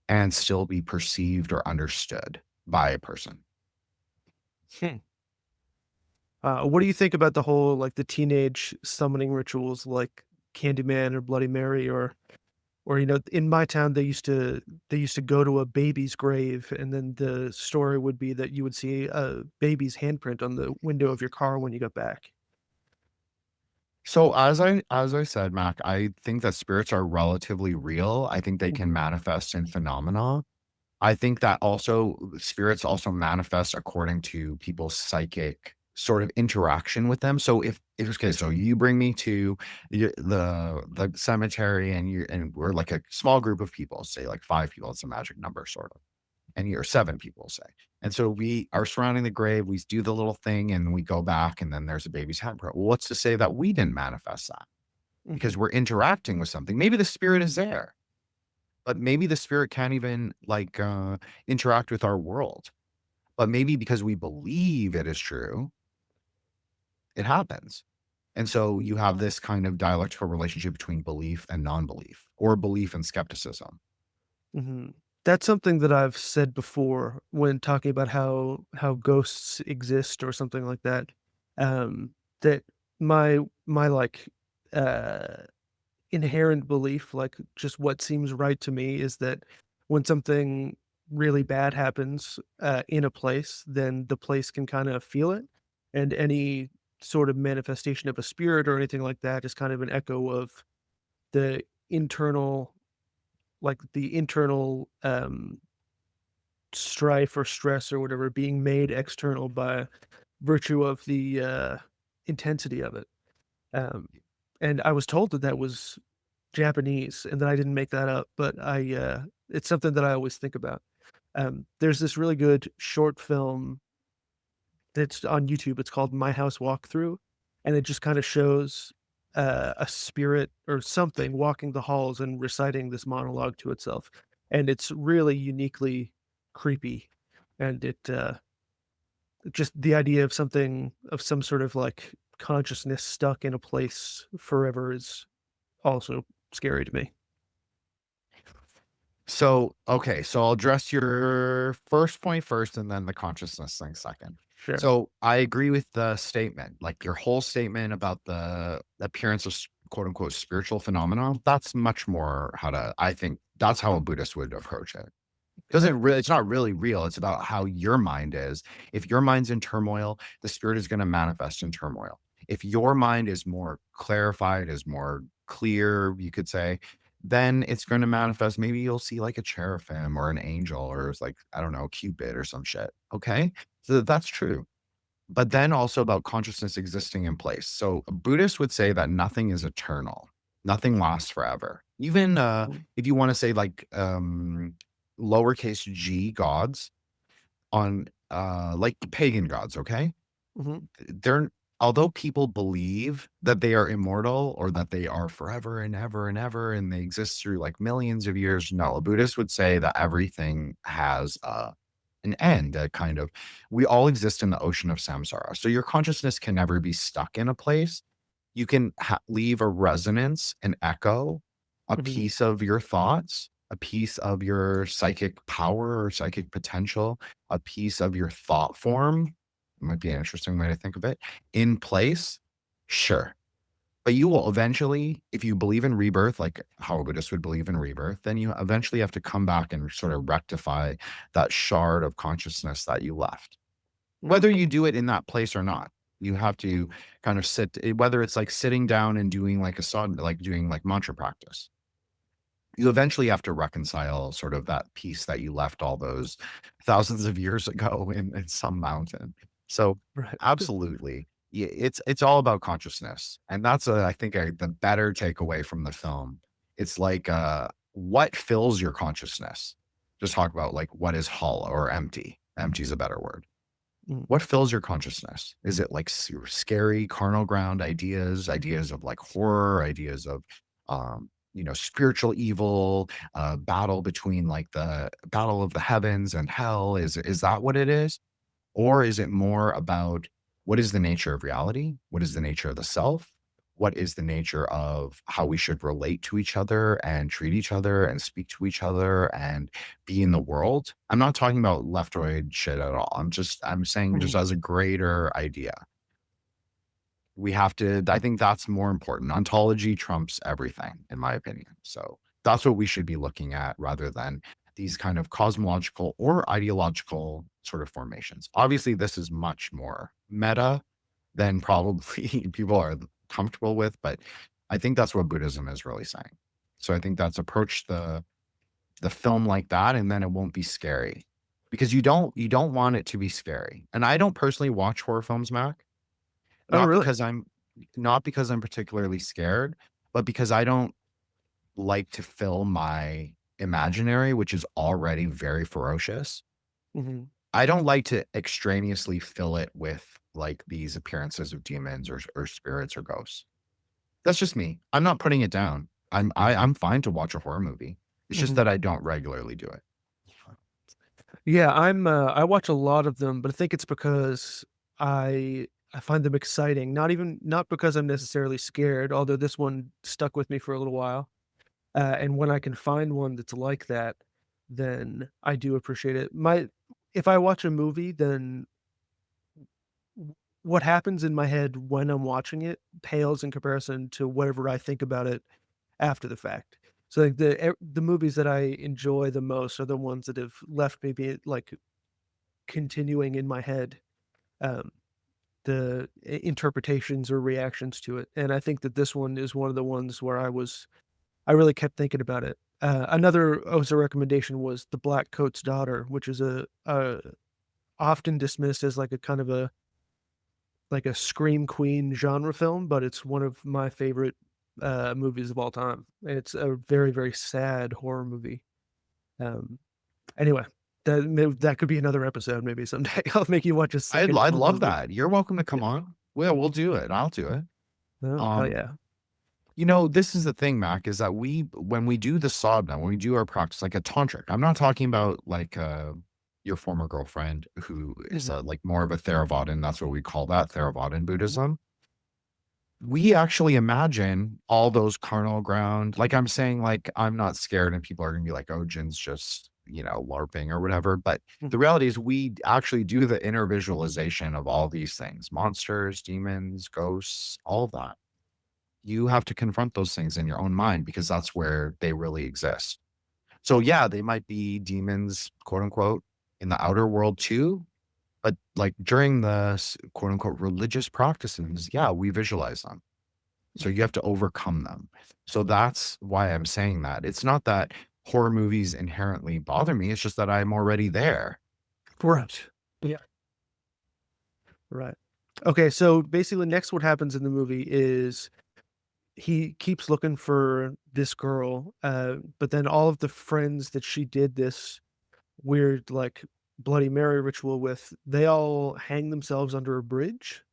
and still be perceived or understood by a person. Hmm. What do you think about the whole, like, the teenage summoning rituals like Candyman or Bloody Mary or, you know, in my town, they used to go to a baby's grave, and then the story would be that you would see a baby's handprint on the window of your car when you got back. So as I said, Mac, I think that spirits are relatively real. I think they can Mhm. manifest in phenomena. I think that also spirits also manifest according to people's psychic sort of interaction with them. So if okay, so you bring me to the cemetery and we're like a small group of people, say like 5 people, it's a magic number sort of. And you're 7 people, say. And so we are surrounding the grave, we do the little thing and we go back and then there's a baby's handprint. Well, what's to say that we didn't manifest that? Because Mhm. we're interacting with something. Maybe the spirit is there but maybe the spirit can't even like interact with our world. But maybe because we believe it is true, it happens. And so you have this kind of dialectical relationship between belief and non-belief or belief and skepticism. Mhm. That's something that I've said before when talking about how ghosts exist or something like that. That my like uh inherent belief, like just what seems right to me, is that when something really bad happens in a place, then the place can kind of feel it, and any sort of manifestation of a spirit or anything like that is kind of an echo of the internal the internal strife or stress or whatever being made external by virtue of the intensity of it. Um, and I was told that that was Japanese and that I didn't make that up, but it's something that I always think about. There's this really good short film that's on YouTube. It's called My House Walkthrough, and it just kind of shows a spirit or something walking the halls and reciting this monologue to itself, and it's really uniquely creepy. and it just the idea of some sort of like consciousness stuck in a place forever is also scary to me. So, okay, so I'll address your first point first and then the consciousness thing second. Sure. So I agree with the statement, like your whole statement about the appearance of quote unquote spiritual phenomena. That's much more I think that's how a Buddhist would approach it. It's not really real. It's about how your mind is. If your mind's in turmoil, the spirit is going to manifest in turmoil. If your mind is more clarified, is more clear, you could say, then it's going to manifest. Maybe you'll see like a cherubim or an angel or it's like, I don't know, Cupid or some shit. Okay. So that's true. But then also about consciousness existing in place. So a Buddhist would say that nothing is eternal. Nothing lasts forever. Even if you want to say like lowercase g gods on like pagan gods, okay? Mhm. They're although people believe that they are immortal or that they are forever and ever and ever and they exist through like millions of years, no, a Buddhist would say that everything has an end, a kind of we all exist in the ocean of samsara. So your consciousness can never be stuck in a place. You can leave a resonance, an echo, a Mhm. piece of your thoughts, a piece of your psychic power or psychic potential, a piece of your thought form. Might be an interesting way to think of it. In place, sure. But you will eventually, if you believe in rebirth, like how a Buddhist would believe in rebirth, then you eventually have to come back and sort of rectify that shard of consciousness that you left. Whether you do it in that place or not, you have to kind of whether it's like sitting down and doing like like doing like mantra practice. You eventually have to reconcile sort of that piece that you left all those thousands of years ago in some mountain. So Right. absolutely. It's all about consciousness. And that's I think the better takeaway from the film. It's like what fills your consciousness? Just talk about like what is hollow or empty. Empty is a better word. Mm. What fills your consciousness? Is it like scary carnal ground ideas, ideas of like horror, ideas of spiritual evil, battle between like the battle of the heavens and hell? Is that what it is? Or is it more about what is the nature of reality? What is the nature of the self? What is the nature of how we should relate to each other and treat each other and speak to each other and be in the world? I'm not talking about leftoid shit at all. I'm saying just Mhm. as a greater idea. I think that's more important. Ontology trumps everything, in my opinion. So that's what we should be looking at rather than these kind of cosmological or ideological sort of formations. Obviously, this is much more meta than probably people are comfortable with, but I think that's what Buddhism is really saying. So I think that's approach the film like that, and then it won't be scary because you don't want it to be scary. And I don't personally watch horror films, Mac. Oh, Not really? because I'm not because I'm particularly scared, but because I don't like to fill my imaginary, which is already very ferocious. Mhm. I don't like to extraneously fill it with like these appearances of demons or spirits or ghosts. That's just me. I'm not putting it down. I'm fine to watch a horror movie. It's just Mhm. that I don't regularly do it. Yeah, I watch a lot of them, but I think it's because I find them exciting. Not because I'm necessarily scared, although this one stuck with me for a little while. And when I can find one that's like that, then I do appreciate it. If I watch a movie, then what happens in my head when I'm watching it pales in comparison to whatever I think about it after the fact. So like the movies that I enjoy the most are the ones that have left me like continuing in my head um, interpretations or reactions to it. And I think that this one is one of the ones where I really kept thinking about it. Another also recommendation was The Black Coat's Daughter, which is a often dismissed as like a kind of a scream queen genre film, but it's one of my favorite movies of all time. It's a very, very sad horror movie. Um, anyway, that could be another episode maybe someday. I'll make you watch a second I'd horror love movie. that. You're welcome to come on. Well, we'll do it. I'll do it. Oh, hell Um, yeah. this is the thing, Mac, is that when we do the sadhana, when we do our practice, like a tantric, I'm not talking about like your former girlfriend, who is Mhm. like more of a Theravadan, that's what we call that, Theravadan Buddhism. We actually imagine all those carnal ground. Like I'm saying, like, I'm not scared, and people are gonna be like, oh, Jin's just, LARPing or whatever. But the Mhm. reality is we actually do the inner visualization of all these things, monsters, demons, ghosts, all of that. You have to confront those things in your own mind because that's where they really exist. So yeah, they might be demons, quote unquote, in the outer world too. But like during the quote unquote religious practices, yeah, we visualize them. So you have to overcome them. So that's why I'm saying that. It's not that horror movies inherently bother me. It's just that I'm already there. Right. Yeah. Right. Okay, so basically next what happens in the movie is he keeps looking for this girl, but then all of the friends that she did this weird, like, Bloody Mary ritual with, they all hang themselves under a bridge,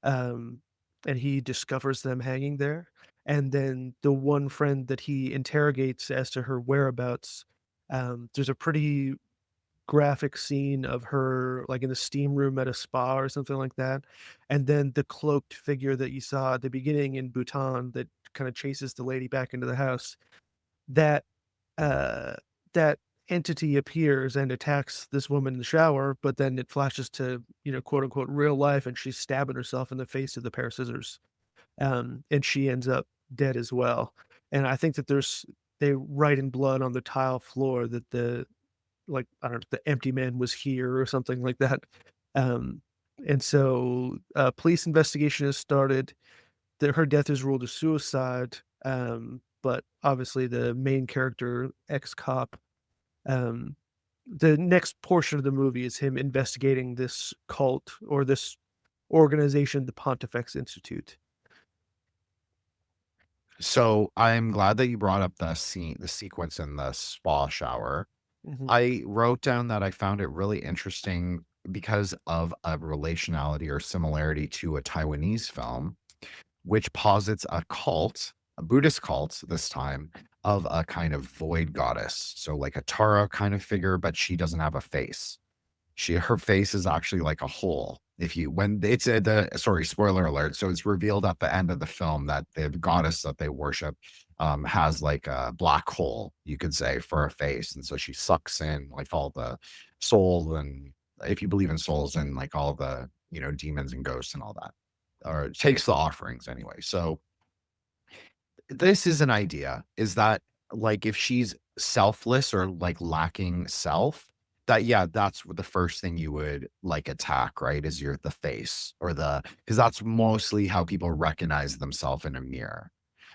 um, and he discovers them hanging there, and then the one friend that he interrogates as to her whereabouts, there's a pretty graphic scene of her, like, in the steam room at a spa or something like that, and then the cloaked figure that you saw at the beginning in Bhutan that kinda chases the lady back into the house, that, uh, that entity appears and attacks this woman in the shower, but then it flashes to, quote, unquote, "real life," and she's stabbing herself in the face with a pair of scissors, and she ends up dead as well, and I think that they write in blood on the tile floor that like, I don't know, the empty man was here or something like that. Um, and so, police investigation has started. Her death is ruled a suicide. But obviously the main character, ex-cop, um, the next portion of the movie is him investigating this cult or this organization, the Pontifex Institute. So I'm glad that you brought up the sequence in the spa shower. Mhm. I wrote down that I found it really interesting because of a relationality or similarity to a Taiwanese film, which posits a cult, a Buddhist cult this time, of a kind of void goddess. So like a Tara kind of figure, but she doesn't have a face. Her face is actually like a hole. If you when it's the sorry, spoiler alert. So it's revealed at the end of the film that the goddess that they worship has like a black hole, you could say, for a face. And so she sucks in like all the souls, and if you believe in souls, and like all the, demons and ghosts and all that, or takes the offerings anyway. So this is an idea, is that like if she's selfless or like lacking self, that yeah, that's the first thing you would like attack, right? Is the face, or because that's mostly how people recognize themselves in a mirror.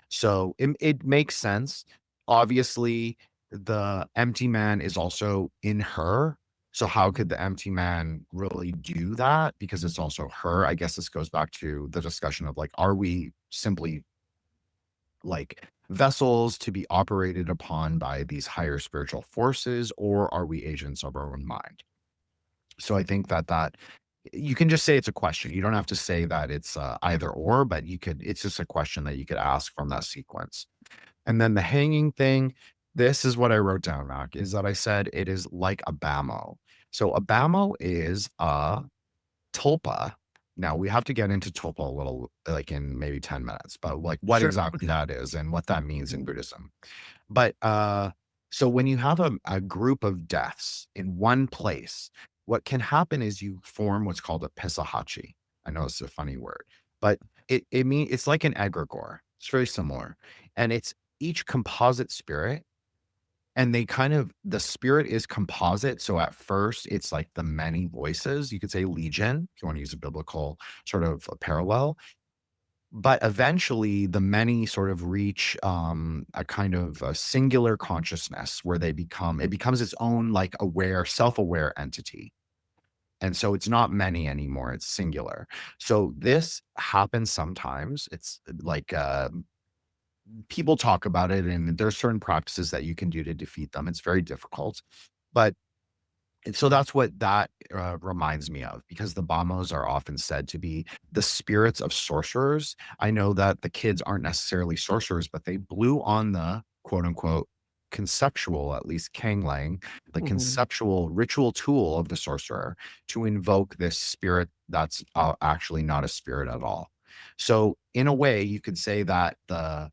So it makes sense. Obviously, the empty man is also in her. So how could the empty man really do that? Because it's also her. I guess this goes back to the discussion of like, are we simply like vessels to be operated upon by these higher spiritual forces, or are we agents of our own mind? So I think that you can just say it's a question. You don't have to say that it's either or, but it's just a question that you could ask from that sequence. And then the hanging thing, this is what I wrote down, Mac, is that I said it is like a bamo. So a bamo is a Tulpa. Now we have to get into Tulpa a little, like in maybe 10 minutes, but like what Sure. exactly that is and what that means in Mhm. Buddhism. But so when you have a group of deaths in one place, what can happen is you form what's called a Pesahachi. I know it's a funny word, but it's like an egregore. It's very similar. And it's each composite spirit, and the spirit is composite. So at first, it's like the many voices. You could say legion, if you want to use a biblical sort of a parallel. But eventually, the many sort of reach a kind of a singular consciousness where it becomes its own like self-aware entity. And so it's not many anymore, it's singular. So this happens sometimes. It's like people talk about it, and there's certain practices that you can do to defeat them. It's very difficult, but and so that's what that reminds me of, because the Bamos are often said to be the spirits of sorcerers. I know that the kids aren't necessarily sorcerers, but they blew on the quote unquote conceptual, at least Kanglang, the Hmm. conceptual ritual tool of the sorcerer to invoke this spirit that's actually not a spirit at all. So, in a way, you could say that the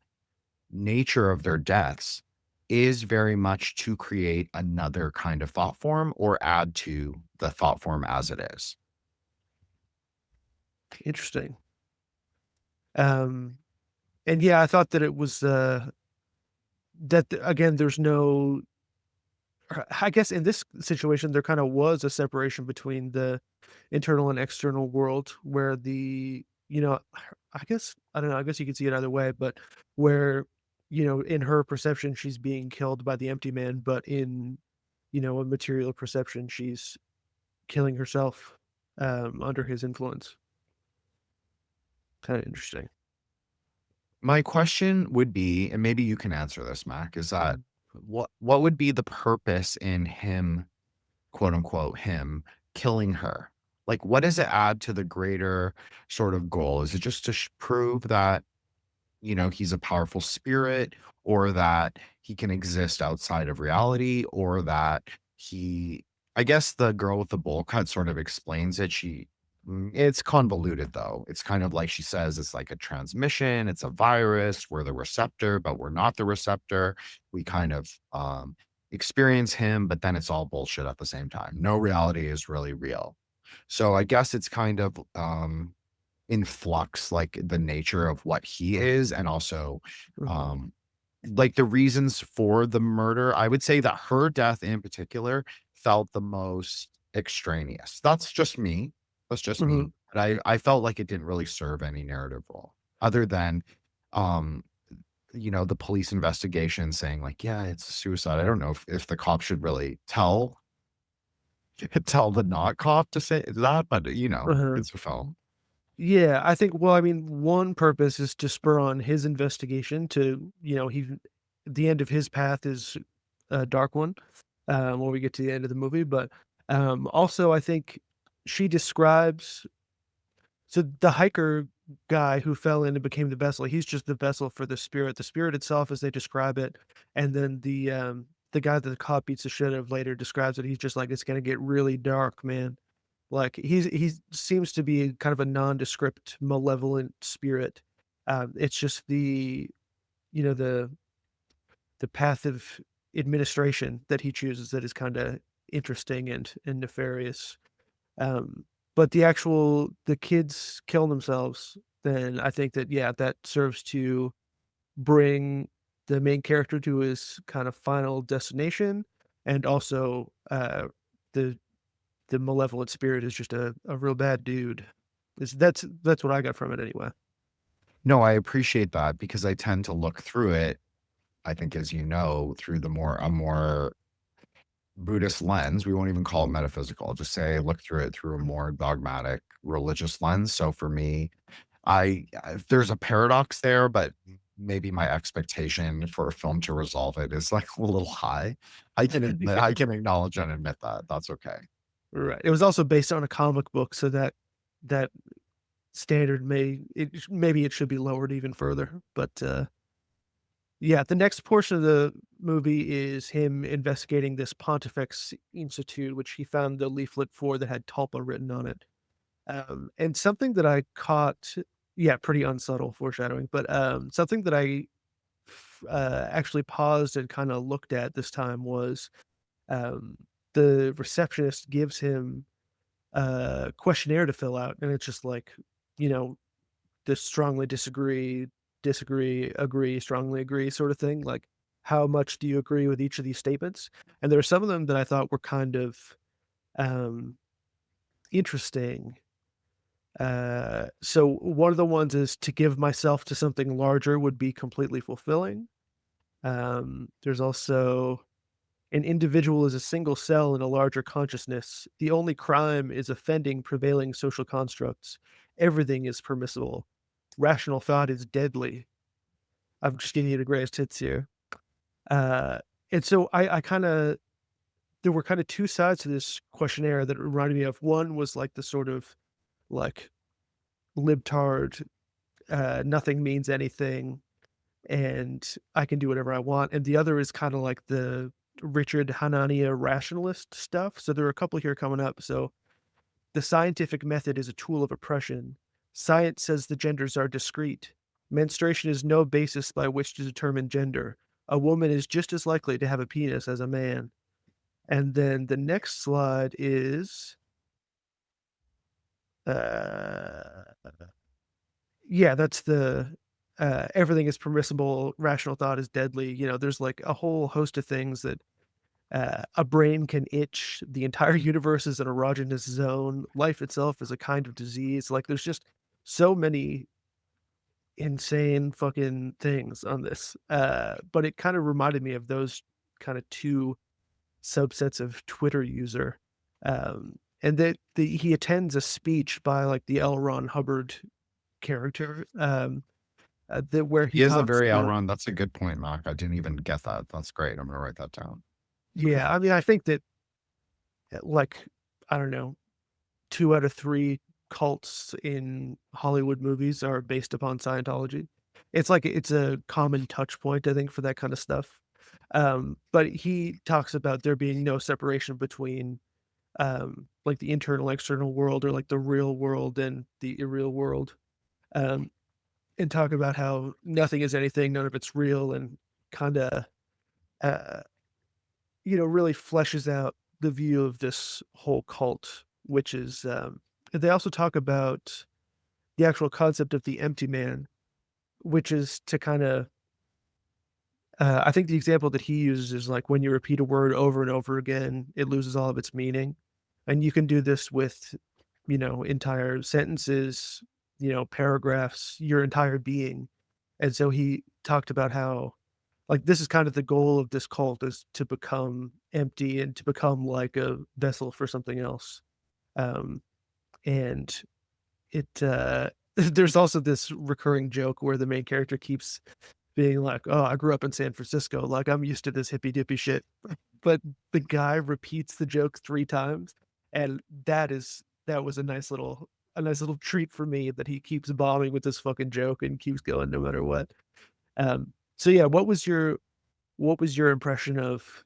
nature of their deaths is very much to create another kind of thought form or add to the thought form as it is. Interesting. Um, and yeah, I thought that it was again. There's no. I guess in this situation, there kind of was a separation between the internal and external world, where I guess I don't know. I guess you could see it either way, but where in her perception, she's being killed by the empty man, but in a material perception, she's killing herself under his influence. Kind of interesting. My question would be, and maybe you can answer this, Mac, is that Mhm. what would be the purpose in him, quote unquote, him killing her? Like, what does it add to the greater sort of goal? Is it just to prove that, he's a powerful spirit, or that he can exist outside of reality, or that he, I guess the girl with the bowl cut sort of explains it. It's convoluted though. It's kind of like she says it's like a transmission, it's a virus, we're the receptor, but we're not the receptor. We kind of experience him, but then it's all bullshit at the same time. No reality is really real. So I guess it's kind of in flux, like the nature of what he is, and also Mhm. um like the reasons for the murder. I would say that her death in particular felt the most extraneous. That's just me. That's just Mhm. me. But I felt like it didn't really serve any narrative role other than um the police investigation saying like, yeah, it's a suicide. I don't know if the cop should really tell the not cop to say that, but Uh-huh. it's a film. Yeah, I think, well, I mean, one purpose is to spur on his investigation to, the end of his path is a dark one, when we get to the end of the movie. But also, I think she describes, so the hiker guy who fell in and became the vessel, he's just the vessel for the spirit. The spirit itself, as they describe it, and then the guy that the cop beats the shit out of later describes it. He's just like, it's gonna get really dark, man. Like, he seems to be kind of a nondescript, malevolent spirit. It's just the path of administration that he chooses that is kinda interesting and nefarious. But the kids kill themselves, then I think that, yeah, that serves to bring the main character to his kind of final destination, and also, the the malevolent spirit is just a real bad dude. That's what I got from it anyway. No, I appreciate that because I tend to look through it, I think, as you know, through a more Buddhist lens. We won't even call it metaphysical. I'll just say look through it through a more dogmatic religious lens. So for me, there's a paradox there, but maybe my expectation for a film to resolve it is like a little high. I can acknowledge and admit that. That's okay. Right. It was also based on a comic book, so that standard maybe it should be lowered even further. But yeah, the next portion of the movie is him investigating this Pontifex Institute, which he found the leaflet for that had Tulpa written on it. And something that I caught, yeah, pretty unsubtle foreshadowing, but something that actually paused and kind of looked at this time was, um, the receptionist gives him a questionnaire to fill out, and it's just like, you know, this strongly disagree, disagree, agree, strongly agree sort of thing. Like, how much do you agree with each of these statements? And there are some of them that I thought were kind of um, interesting. So one of the ones is to give myself to something larger would be completely fulfilling. There's also an individual is a single cell in a larger consciousness. The only crime is offending prevailing social constructs. Everything is permissible. Rational thought is deadly. I'm just giving you the greatest hits here. Uh, and so I kind of, there were kind of two sides to this questionnaire that reminded me of. One was like the sort of like libtard, nothing means anything. and I can do whatever I want. And the other is kind of like the Richard Hanania rationalist stuff. So there are a couple here coming up. So the scientific method is a tool of oppression. Science says the genders are discrete. Menstruation is no basis by which to determine gender. A woman is just as likely to have a penis as a man. And then the next slide is, uh, yeah, that's the everything is permissible, rational thought is deadly. There's like a whole host of things that a brain can itch. The entire universe is an erogenous zone. Life itself is a kind of disease. Like, there's just so many insane fucking things on this. But it kind of reminded me of those kind of two subsets of Twitter user. And that he attends a speech by like the L. Ron Hubbard character, that where He he is a talks very about. Elrond. That's a good point, Mark. I didn't even get that. That's great. I'm gonna write that down. Yeah, I mean, I think that like, I don't know, 2 out of 3 cults in Hollywood movies are based upon Scientology. It's like it's a common touch point, I think, for that kind of stuff. But he talks about there being no separation between like the internal, external world, or like the real world and the irreal world. Um, and talk about how nothing is anything, none of it's real, and kind of uh, really fleshes out the view of this whole cult, which is they also talk about the actual concept of the empty man, which is to kind of I think the example that he uses is like when you repeat a word over and over again, it loses all of its meaning. And you can do this with, entire sentences, paragraphs, your entire being. And so he talked about how, like, this is kind of the goal of this cult, is to become empty and to become like a vessel for something else. Um, and it, there's also this recurring joke where the main character keeps being like, "Oh, I grew up in San Francisco. Like, I'm used to this hippy dippy shit." But the guy repeats the joke 3 times, and that was a nice little treat for me, that he keeps bombing with this fucking joke and keeps going no matter what. So yeah, what was your impression of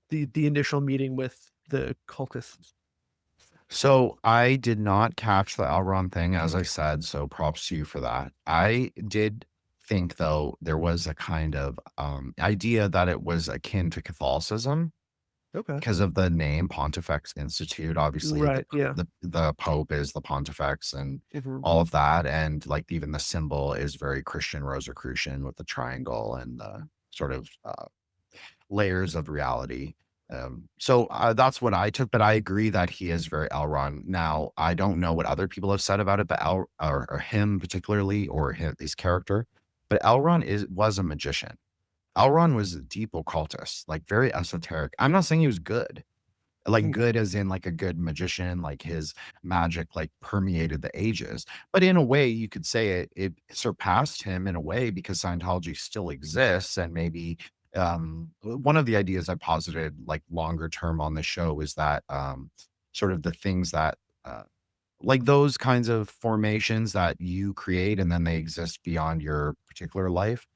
the initial meeting with the cultists? So I did not catch the Elrond thing, as I said. So props to you for that. I did think, though, there was a kind of idea that it was akin to Catholicism Okay. because of the name Pontifex Institute. Obviously, Right, yeah. the Pope is the Pontifex and Mhm. all of that, and like even the symbol is very Christian Rosicrucian with the triangle and the sort of layers of reality. So that's what I took, but I agree that he is very Elrond. Now, I don't know what other people have said about it, but or him particularly, or his character, but Elrond was a magician. Elrond was a deep occultist, like very esoteric. I'm not saying he was good, like Mm. good as in like a good magician, like his magic like permeated the ages. But in a way, you could say it surpassed him in a way because Scientology still exists. And maybe one of the ideas I posited like longer term on the show is that sort of the things that like those kinds of formations that you create and then they exist beyond your particular life,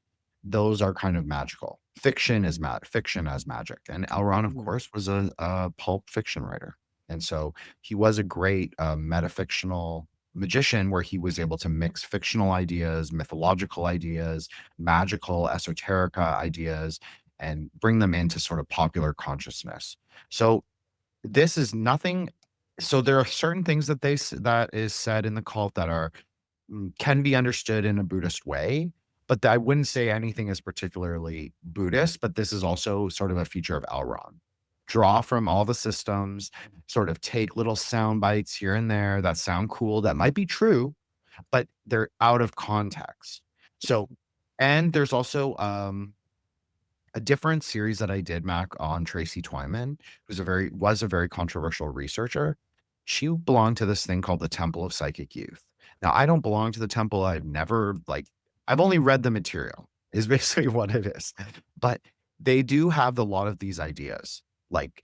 those are kind of magical. Fiction is fiction as magic. And Elrond, of Mhm. course, was a pulp fiction writer. And so he was a great metafictional magician where he was able to mix fictional ideas, mythological ideas, magical, esoterica ideas, and bring them into sort of popular consciousness. So this is nothing. So there are certain things that that is said in the cult that are can be understood in a Buddhist way, but I wouldn't say anything is particularly Buddhist, but this is also sort of a feature of Elrond. Draw from all the systems, sort of take little sound bites here and there that sound cool, that might be true, but they're out of context. So, and there's also a different series that I did, Mac, on Tracy Twyman, who's was a very controversial researcher. She belonged to this thing called the Temple of Psychic Youth. Now, I don't belong to the temple. I've only read the material, is basically what it is. But they do have a lot of these ideas, like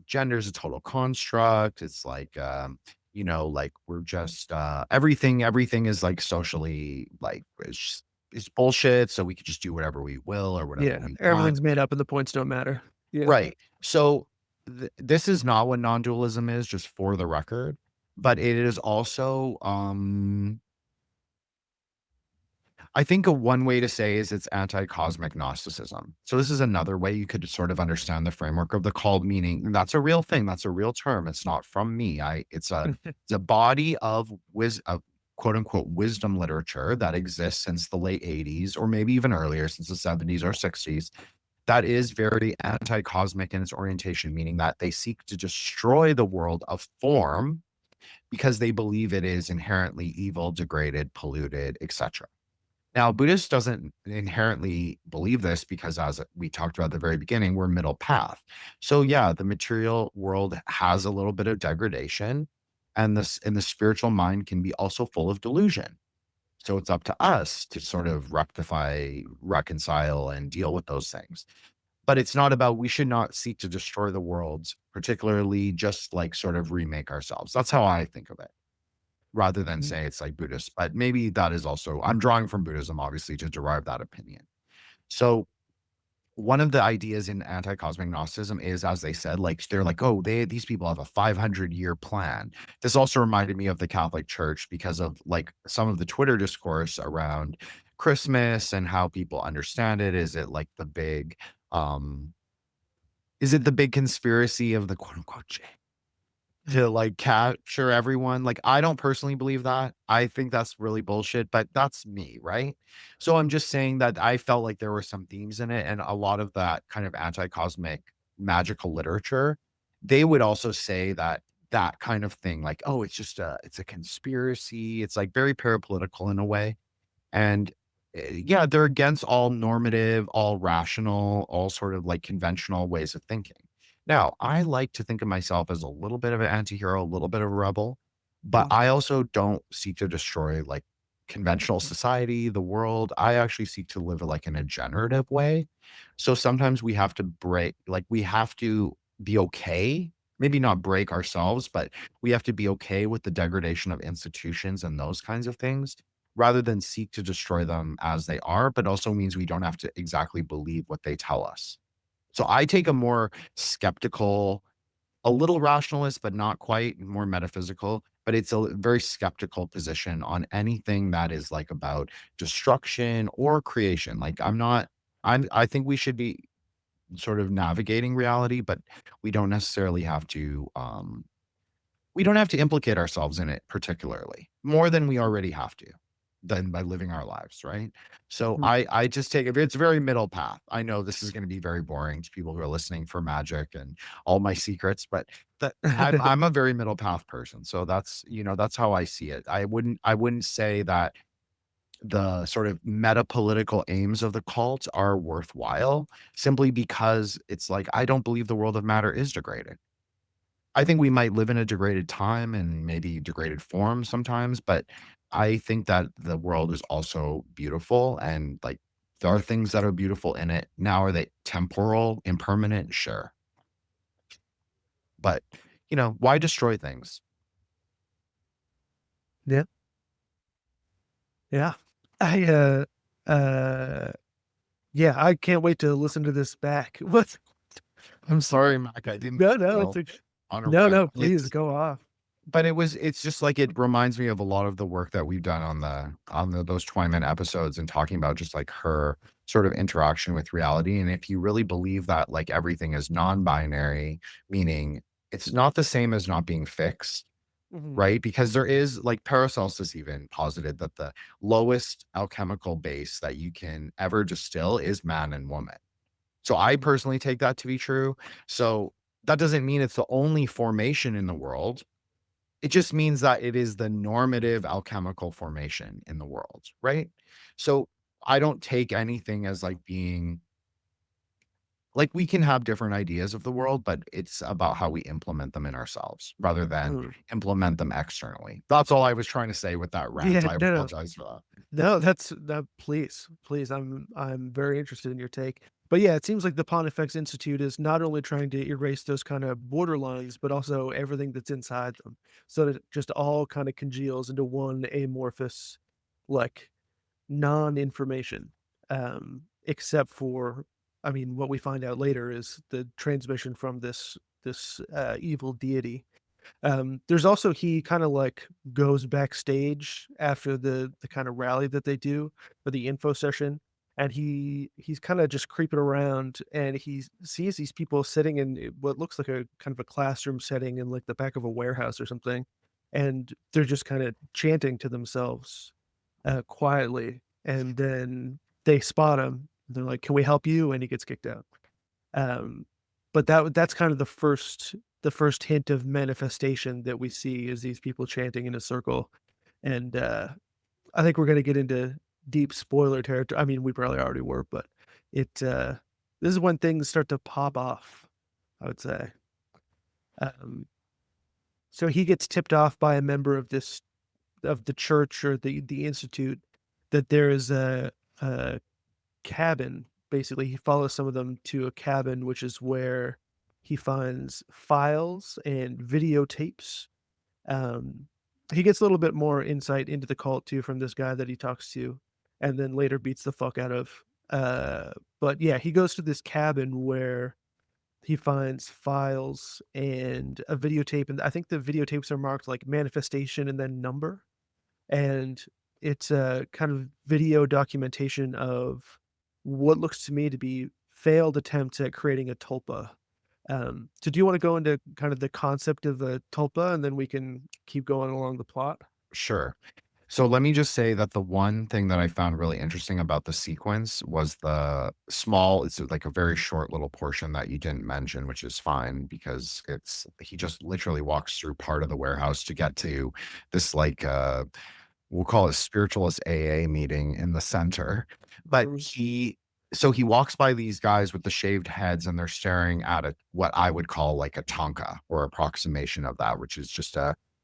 gender is a total construct. It's like like we're just everything is like socially like it's bullshit. So we could just do whatever we will or whatever Yeah, we want. everything's made up and the points don't matter. Yeah. Right. So this is not what non-dualism is, just for the record, but it is also, I think one way to say is it's anti-cosmic Gnosticism. So this is another way you could sort of understand the framework of the called, meaning that's a real thing. That's a real term. It's not from me. It's a body of quote unquote wisdom literature that exists since the late 80s, or maybe even earlier, since the 70s or 60s. That is very anti-cosmic in its orientation, meaning that they seek to destroy the world of form because they believe it is inherently evil, degraded, polluted, etc. Now, Buddhist doesn't inherently believe this because, as we talked about at the very beginning, we're middle path. So yeah, the material world has a little bit of degradation, and the spiritual mind can be also full of delusion. So it's up to us to sort of rectify, reconcile, and deal with those things. But it's not about, we should not seek to destroy the world, particularly just like sort of remake ourselves. That's how I think of it, rather than say it's like Buddhist. But maybe that is also, I'm drawing from Buddhism, obviously, to derive that opinion. So one of the ideas in anti-cosmic Gnosticism is, as they said, like they're like, oh, these people have a 500-year plan. This also reminded me of the Catholic Church because of like some of the Twitter discourse around Christmas and how people understand it. Is it like the big, is it the big conspiracy of the quote unquote to like capture everyone? Like, I don't personally believe that. I think that's really bullshit, but that's me, right? So I'm just saying that I felt like there were some themes in it, and a lot of that kind of anti-cosmic magical literature, they would also say that that kind of thing, like, oh, it's a conspiracy. It's like very parapolitical in a way. And yeah, they're against all normative, all rational, all sort of like conventional ways of thinking. Now, I like to think of myself as a little bit of an anti-hero, a little bit of a rebel, but I also don't seek to destroy like conventional society, the world. I actually seek to live like in a generative way. So sometimes we have to break, like we have to be okay, maybe not break ourselves, but we have to be okay with the degradation of institutions and those kinds of things, rather than seek to destroy them as they are, but also means we don't have to exactly believe what they tell us. So I take a more skeptical, a little rationalist, but not quite, more metaphysical, but it's a very skeptical position on anything that is like about destruction or creation. Like I think we should be sort of navigating reality, but we don't necessarily have to, we don't have to implicate ourselves in it particularly more than we already have to, than by living our lives, right? So I just take it, it's very middle path. I know this is going to be very boring to people who are listening for magic and all my secrets, but I'm a very middle path person. So that's, that's how I see it. I wouldn't say that the sort of meta-political aims of the cult are worthwhile, simply because it's like, I don't believe the world of matter is degraded. I think we might live in a degraded time and maybe degraded form sometimes, but I think that the world is also beautiful, and like there are things that are beautiful in it. Now, are they temporal, impermanent? Sure. But, why destroy things? Yeah. Yeah. I yeah, I can't wait to listen to this back. What? I'm sorry, Mac. I didn't. No, it's no, please go off. But it's just like, it reminds me of a lot of the work that we've done on those Twyman episodes, and talking about just like her sort of interaction with reality. And if you really believe that like everything is non-binary, meaning it's not the same as not being fixed, right? Because there is, like, Paracelsus even posited that the lowest alchemical base that you can ever distill is man and woman. So I personally take that to be true. So that doesn't mean it's the only formation in the world. It just means that it is the normative alchemical formation in the world, right? So I don't take anything as like being like, we can have different ideas of the world, but it's about how we implement them in ourselves rather than implement them externally. That's all I was trying to say with that rant. Yeah, I no. apologize for that. No, please. I'm very interested in your take. But yeah, it seems like the Pontifex Institute is not only trying to erase those kind of borderlines, but also everything that's inside them. So that it just all kind of congeals into one amorphous, like, non-information, except for, I mean, what we find out later is the transmission from this evil deity. There's also, he kind of like goes backstage after the kind of rally that they do for the info session, and he's kind of just creeping around, and he sees these people sitting in what looks like a kind of a classroom setting in like the back of a warehouse or something, and they're just kind of chanting to themselves quietly, and then they spot him. They're like, "Can we help you?" And he gets kicked out. Um, but that's kind of the first hint of manifestation that we see is these people chanting in a circle. And I think we're gonna get into deep spoiler territory. I mean, we probably already were, but this is when things start to pop off, I would say. Um, so he gets tipped off by a member of the church or the institute that there is a cabin. Basically, he follows some of them to a cabin, which is where he finds files and videotapes. Um, he gets a little bit more insight into the cult too from this guy that he talks to, and then later beats the fuck out of. But yeah, he goes to this cabin where he finds files and a videotape, and I think the videotapes are marked like manifestation and then number, and it's a kind of video documentation of what looks to me to be failed attempts at creating a tulpa. So do you want to go into kind of the concept of a tulpa, and then we can keep going along the plot? Sure. So let me just say that the one thing that I found really interesting about the sequence was the small, it's like a very short little portion that you didn't mention, which is fine because he just literally walks through part of the warehouse to get to this like we'll call it spiritualist AA meeting in the center. But he walks by these guys with the shaved heads, and they're staring at what I would call like a tanka or approximation of that, which is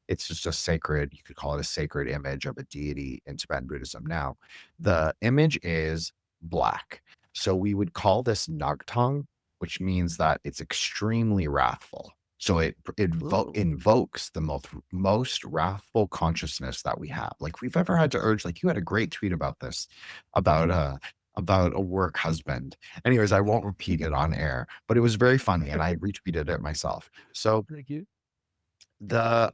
it's just a sacred, you could call it a sacred image of a deity in Tibetan Buddhism. Now, the image is black. So we would call this nagtang, which means that it's extremely wrathful. So it invokes the most wrathful consciousness that we have. Like we've ever had to urge, like you had a great tweet about this, about a work husband. Anyways, I won't repeat it on air, but it was very funny and I retweeted it myself. So Thank you. the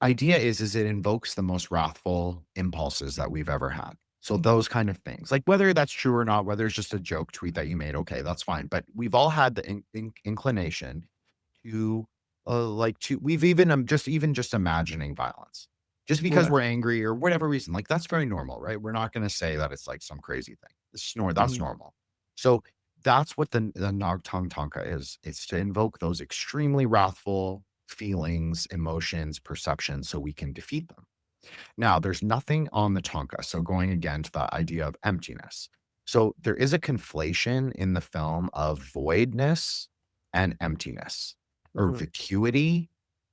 idea is it invokes the most wrathful impulses that we've ever had. So those kind of things, like whether that's true or not, whether it's just a joke tweet that you made, okay, that's fine. But we've all had the inclination to we've even just imagining violence just because Right. we're angry or whatever reason. Like that's very normal, right? We're not going to say that it's like some crazy thing. That's Mhm. normal. So that's what the Nagtang Tanka is. It's to invoke those extremely wrathful feelings, emotions, perceptions, so we can defeat them. Now, there's nothing on the Tanka. So going again to the idea of emptiness. So there is a conflation in the film of voidness and emptiness, or Mhm. vacuity,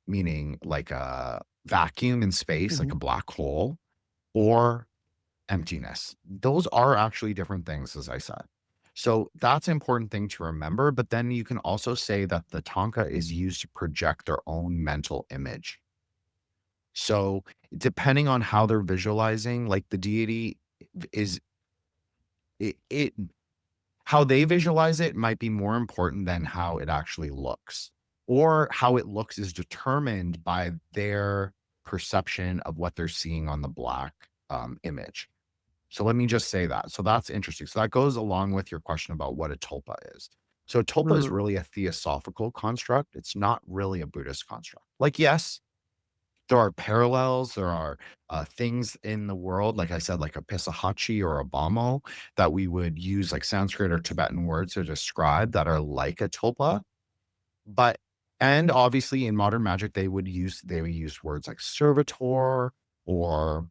meaning like a vacuum in space, like a black hole, or emptiness. Those are actually different things, as I said. So that's an important thing to remember. But then you can also say that the tanka is used to project their own mental image. So depending on how they're visualizing, like the deity is it how they visualize it might be more important than how it actually looks. Or how it looks is determined by their perception of what they're seeing on the black image. So let me just say that. So that's interesting. So that goes along with your question about what a tulpa is. So a tulpa is Mhm. really a theosophical construct. It's not really a Buddhist construct. Like, yes, there are parallels. There are things in the world, like I said, like a pisahachi or a bamo that we would use like Sanskrit or Tibetan words to describe that are like a tulpa. But, and obviously in modern magic, they would use words like servitor or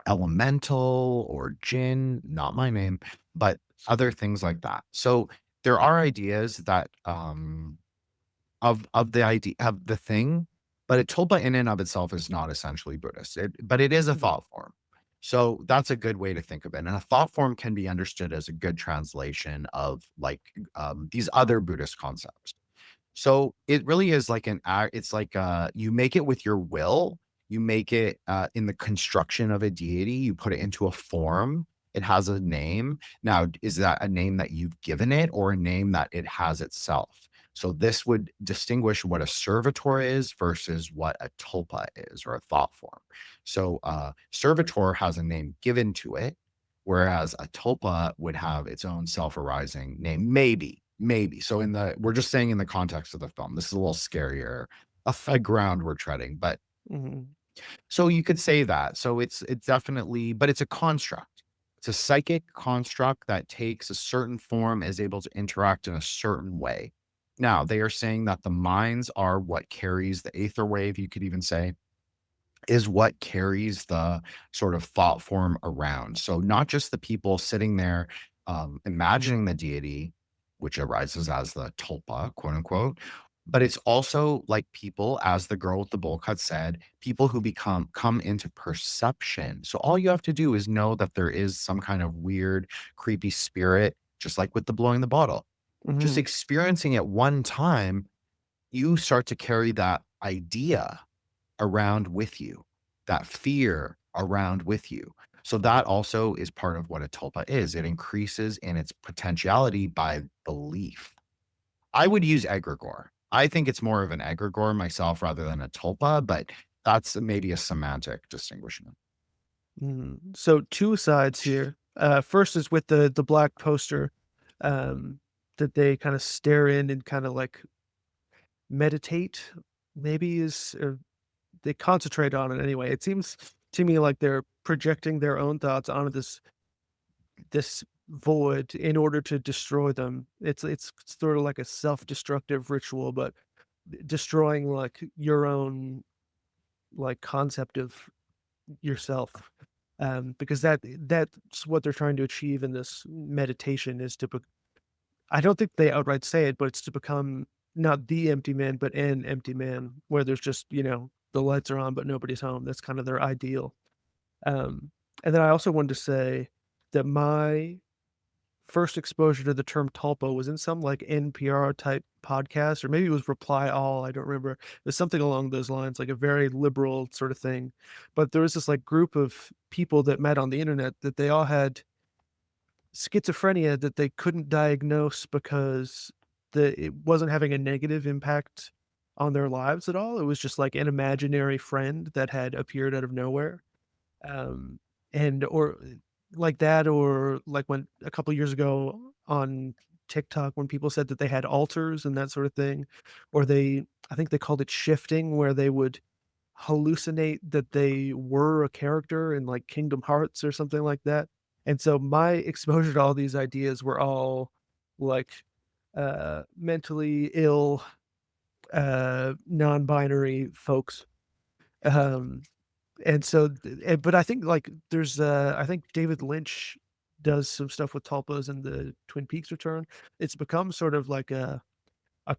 elemental or Jin, not my name, but other things like that. So there are ideas that of the idea of the thing, but a tulpa in and of itself is not essentially Buddhist. But it is a Mhm. thought form. So that's a good way to think of it. And a thought form can be understood as a good translation of like these other Buddhist concepts. So it really is like it's like you make it with your will, You make it in the construction of a deity, you put it into a form. It has a name. Now, is that a name that you've given it or a name that it has itself? So this would distinguish what a servitor is versus what a tulpa is, or a thought form. So servitor has a name given to it, whereas a tulpa would have its own self-arising name. Maybe. So we're just saying in the context of the film, this is a little scarier, a ground we're treading, but Mhm. so you could say that. So it's definitely, but it's a construct. It's a psychic construct that takes a certain form, is able to interact in a certain way. Now, they are saying that the minds are what carries the aether wave, you could even say, is what carries the sort of thought form around. So not just the people sitting there imagining the deity, which arises as the tulpa, quote unquote, but it's also like people, as the girl with the bowl cut said, people who come into perception. So all you have to do is know that there is some kind of weird, creepy spirit, just like with the blowing the bottle. Just Mhm. experiencing it one time, you start to carry that idea around with you, that fear around with you. So that also is part of what a tulpa is. It increases in its potentiality by belief. I would use egregore. I think it's more of an egregore myself rather than a tulpa, but that's maybe a semantic distinguishment. So two sides here. First is with the black poster, um, that they kind of stare in and kind of like meditate. Maybe is they concentrate on it anyway. It seems to me like they're projecting their own thoughts onto this void in order to destroy them. It's sort of like a self-destructive ritual, but destroying like your own like concept of yourself. Because that's what they're trying to achieve in this meditation is to I don't think they outright say it, but it's to become not the empty man, but an empty man where there's just, the lights are on, but nobody's home. That's kind of their ideal. Um, and then I also wanted to say that my first exposure to the term tulpa was in some like NPR type podcast, or maybe it was Reply All. I don't remember. It was something along those lines, like a very liberal sort of thing. But there was this like group of people that met on the internet that they all had schizophrenia that they couldn't diagnose because it wasn't having a negative impact on their lives at all. It was just like an imaginary friend that had appeared out of nowhere. Um, and or like that, or like when a couple years ago on TikTok when people said that they had alters and that sort of thing, or I think they called it shifting, where they would hallucinate that they were a character in like Kingdom Hearts or something like that. And so my exposure to all these ideas were all like mentally ill, non-binary folks. Um, and so, but I think like there's, I think David Lynch does some stuff with tulpas in the Twin Peaks Return. It's become sort of like a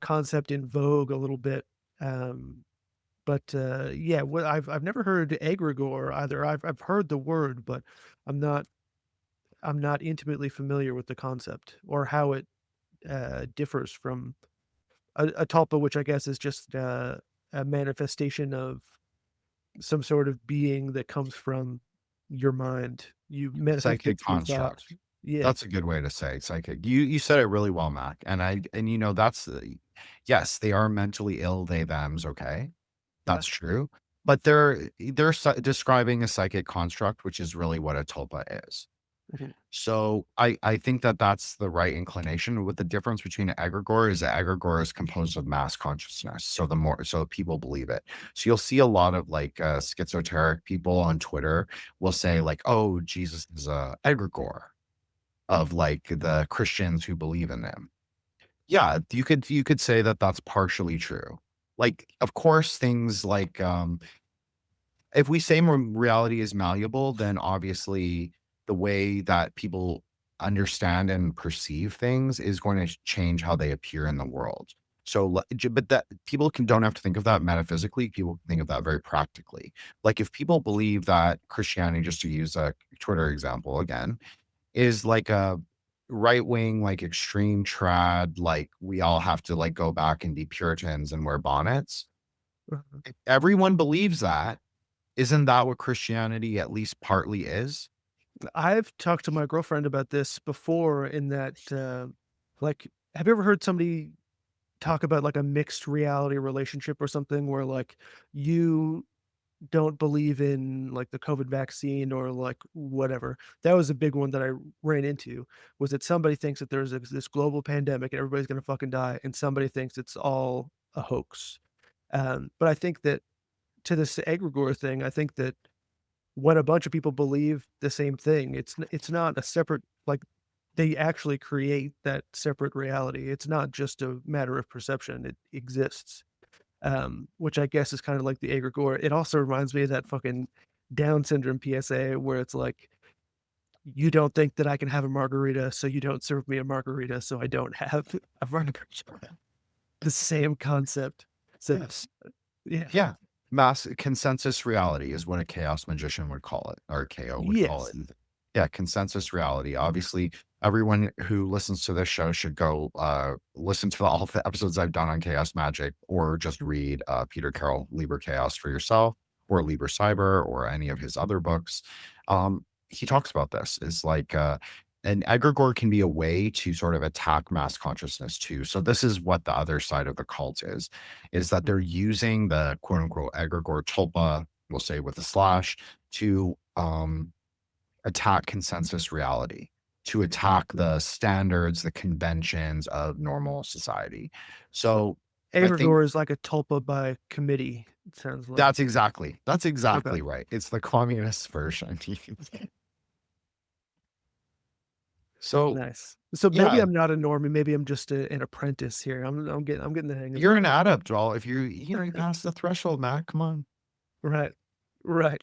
concept in vogue a little bit. Um, but yeah, what I've never heard egregore either. I've heard the word, but I'm not I'm not intimately familiar with the concept or how it differs from a tulpa, which I guess is just a manifestation of some sort of being that comes from your mind. You manifest Psychic it through thought. construct. Yeah. That's a good way to say psychic. You said it really well, Mac. That's yes, they are mentally ill, they them's okay. Yeah. That's true. But they're describing a psychic construct, which is really what a tulpa is. Mhm. So I think that that's the right inclination. With the difference between an egregore is that egregore is composed of mass consciousness. So people believe it. So you'll see a lot of like schizoteric people on Twitter will say like, "Oh, Jesus is a egregore of like the Christians who believe in him." Yeah, you could say that that's partially true. Like, of course, things like if we say reality is malleable, then obviously the way that people understand and perceive things is going to change how they appear in the world. So, but that people don't have to think of that metaphysically. People can think of that very practically. Like if people believe that Christianity, just to use a Twitter example again, is like a right wing, like extreme trad, like we all have to like go back and be Puritans and wear bonnets. Mhm. If everyone believes that, Isn't that what Christianity at least partly is? I've talked to my girlfriend about this before in that, like, have you ever heard somebody talk about like a mixed reality relationship or something where like you don't believe in like the COVID vaccine or like whatever? That was a big one that I ran into, was that somebody thinks that there's this global pandemic and everybody's going to fucking die. And somebody thinks it's all a hoax. But I think that to this egregore thing, I think that when a bunch of people believe the same thing, it's not a separate, like, they actually create that separate reality. It's not just a matter of perception. It exists. Which I guess is kind of like the egregore. It also reminds me of that fucking Down syndrome PSA where it's like, you don't think that I can have a margarita, so you don't serve me a margarita, so I don't have a margarita. The same concept. So Yes. yeah. Yeah. Mass consensus reality is what a chaos magician would call it, or KO would call Yes. it. Yeah, consensus reality. Obviously, everyone who listens to this show should go listen to all the episodes I've done on chaos magic, or just read Peter Carroll, Liber Chaos for yourself, or Liber Cyber, or any of his other books. He talks about this. Is like an egregore can be a way to sort of attack mass consciousness too. So this is what the other side of the cult is that they're using the quote unquote egregore tulpa, we'll say with a slash, to attack consensus reality, to attack the standards, the conventions of normal society. So I think Egregore is like a tulpa by committee, it sounds like. that's Okay. exactly right. It's the communist version. So Nice. So maybe yeah, I'm not a normie, maybe I'm just an apprentice here. I'm getting the hang of it. you're an adept, Joel. If you pass the threshold, Matt, come on. Right. Right.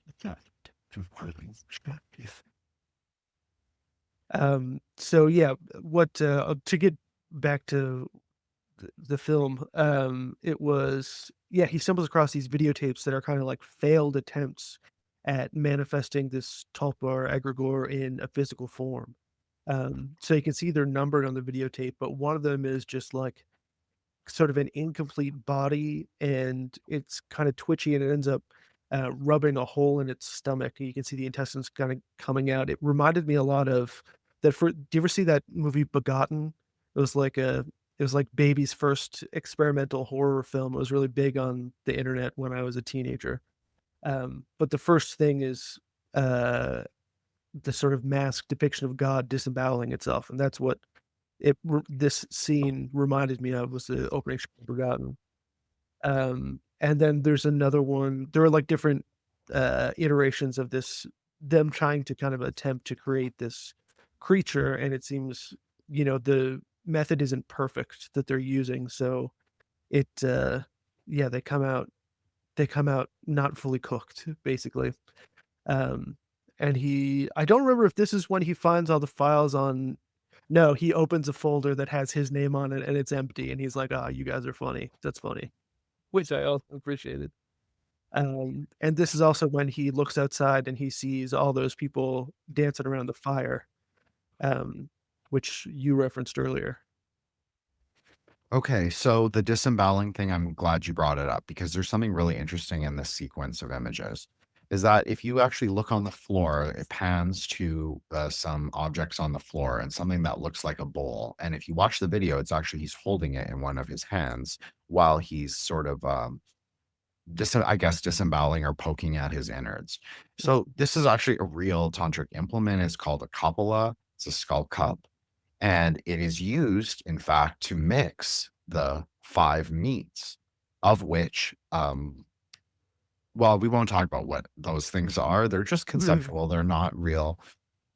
So yeah, what to get back to the film, it was, yeah, he stumbles across these videotapes that are kind of like failed attempts at manifesting this tulpa or egregore in a physical form. So you can see they're numbered on the videotape, but one of them is just like sort of an incomplete body and it's kind of twitchy and it ends up rubbing a hole in its stomach. And you can see the intestines kind of coming out. It reminded me a lot of that. Do you ever see that movie Begotten? It was like baby's first experimental horror film. It was really big on the internet when I was a teenager. But the first thing is the sort of masked depiction of God disemboweling itself, and that's what this scene reminded me of, was the opening shot of Forgotten. And then there's another one. There are like different iterations of this, them trying to kind of attempt to create this creature, and it seems, the method isn't perfect that they're using, so it yeah, they come out not fully cooked, basically. Um, and I don't remember if this is when he finds all the files on. No, he opens a folder that has his name on it and it's empty, and he's like, "Ah, you guys are funny. That's funny," which I also appreciated. And this is also when he looks outside and he sees all those people dancing around the fire, um, which you referenced earlier. Okay, so the disemboweling thing, I'm glad you brought it up because there's something really interesting in this sequence of images. Is that if you actually look on the floor, it pans to some objects on the floor and something that looks like a bowl. And if you watch the video, it's actually he's holding it in one of his hands while he's sort of, I guess, disemboweling or poking at his innards. So this is actually a real tantric implement. It's called a kapala. It's a skull cup. And it is used, in fact, to mix the 5 meats, of which, well, we won't talk about what those things are. They're just conceptual. They're not real,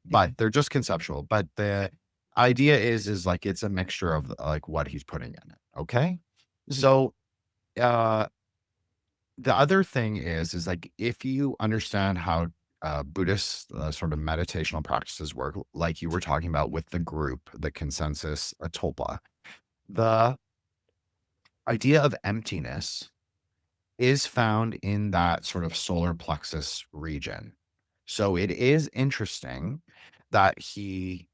but they're just conceptual. But the idea is like it's a mixture of like what he's putting in it. Okay. So the other thing is like if you understand how Buddhist sort of meditational practices work, like you were talking about with the group, the consensus, tulpa, the idea of emptiness is found in that sort of solar plexus region. So it is interesting that he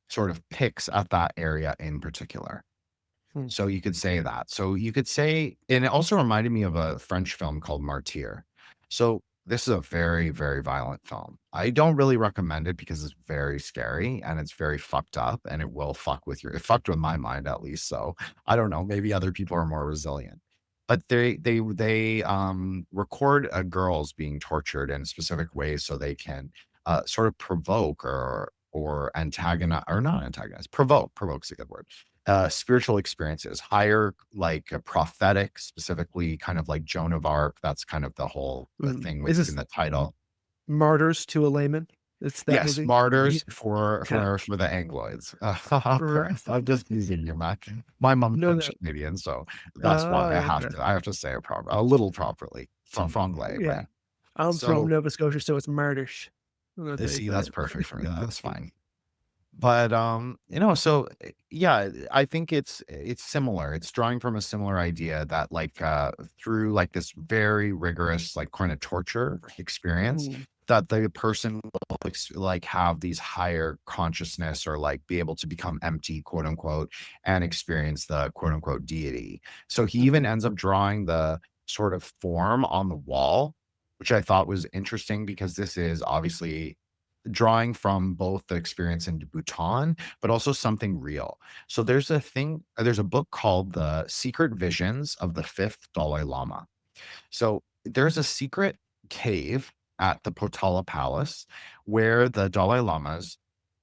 sort of picks at that area in particular. Hmm. So you could say that. So you could say, and it also reminded me of a French film called Martyr. So this is a very, very violent film. I don't really recommend it because it's very scary and it's very fucked up and it will fuck with it fucked with my mind at least. So I don't know, maybe other people are more resilient. But they record girls being tortured in specific ways so they can sort of provoke or antagonize or not antagonize, provoke's a good word. Spiritual experiences, higher like a prophetic, specifically kind of like Joan of Arc. That's kind of the whole thing Is within this the title. Martyrs to a Layman? It's that Yes, movie? martyrs Yeah. for Yeah. the Angloids. Right. I'm just using your match. My mom's No, no. Canadian, so that's why Okay. I have to say it a little properly. Franglais, Yeah. right? I'm from So Nova Scotia, so it's Martyrs. That's how you see, say that's it. perfect for me. That's fine. But so yeah, I think it's similar. It's drawing from a similar idea that like through like this very rigorous like kind of torture experience Mm. that the person will like have these higher consciousness or like be able to become empty, quote unquote, and experience the quote unquote deity. So he even ends up drawing the sort of form on the wall, which I thought was interesting because this is obviously drawing from both the experience in Bhutan, but also something real. So there's a book called The Secret Visions of the Fifth Dalai Lama. So there's a secret cave at the Potala Palace where the Dalai Lamas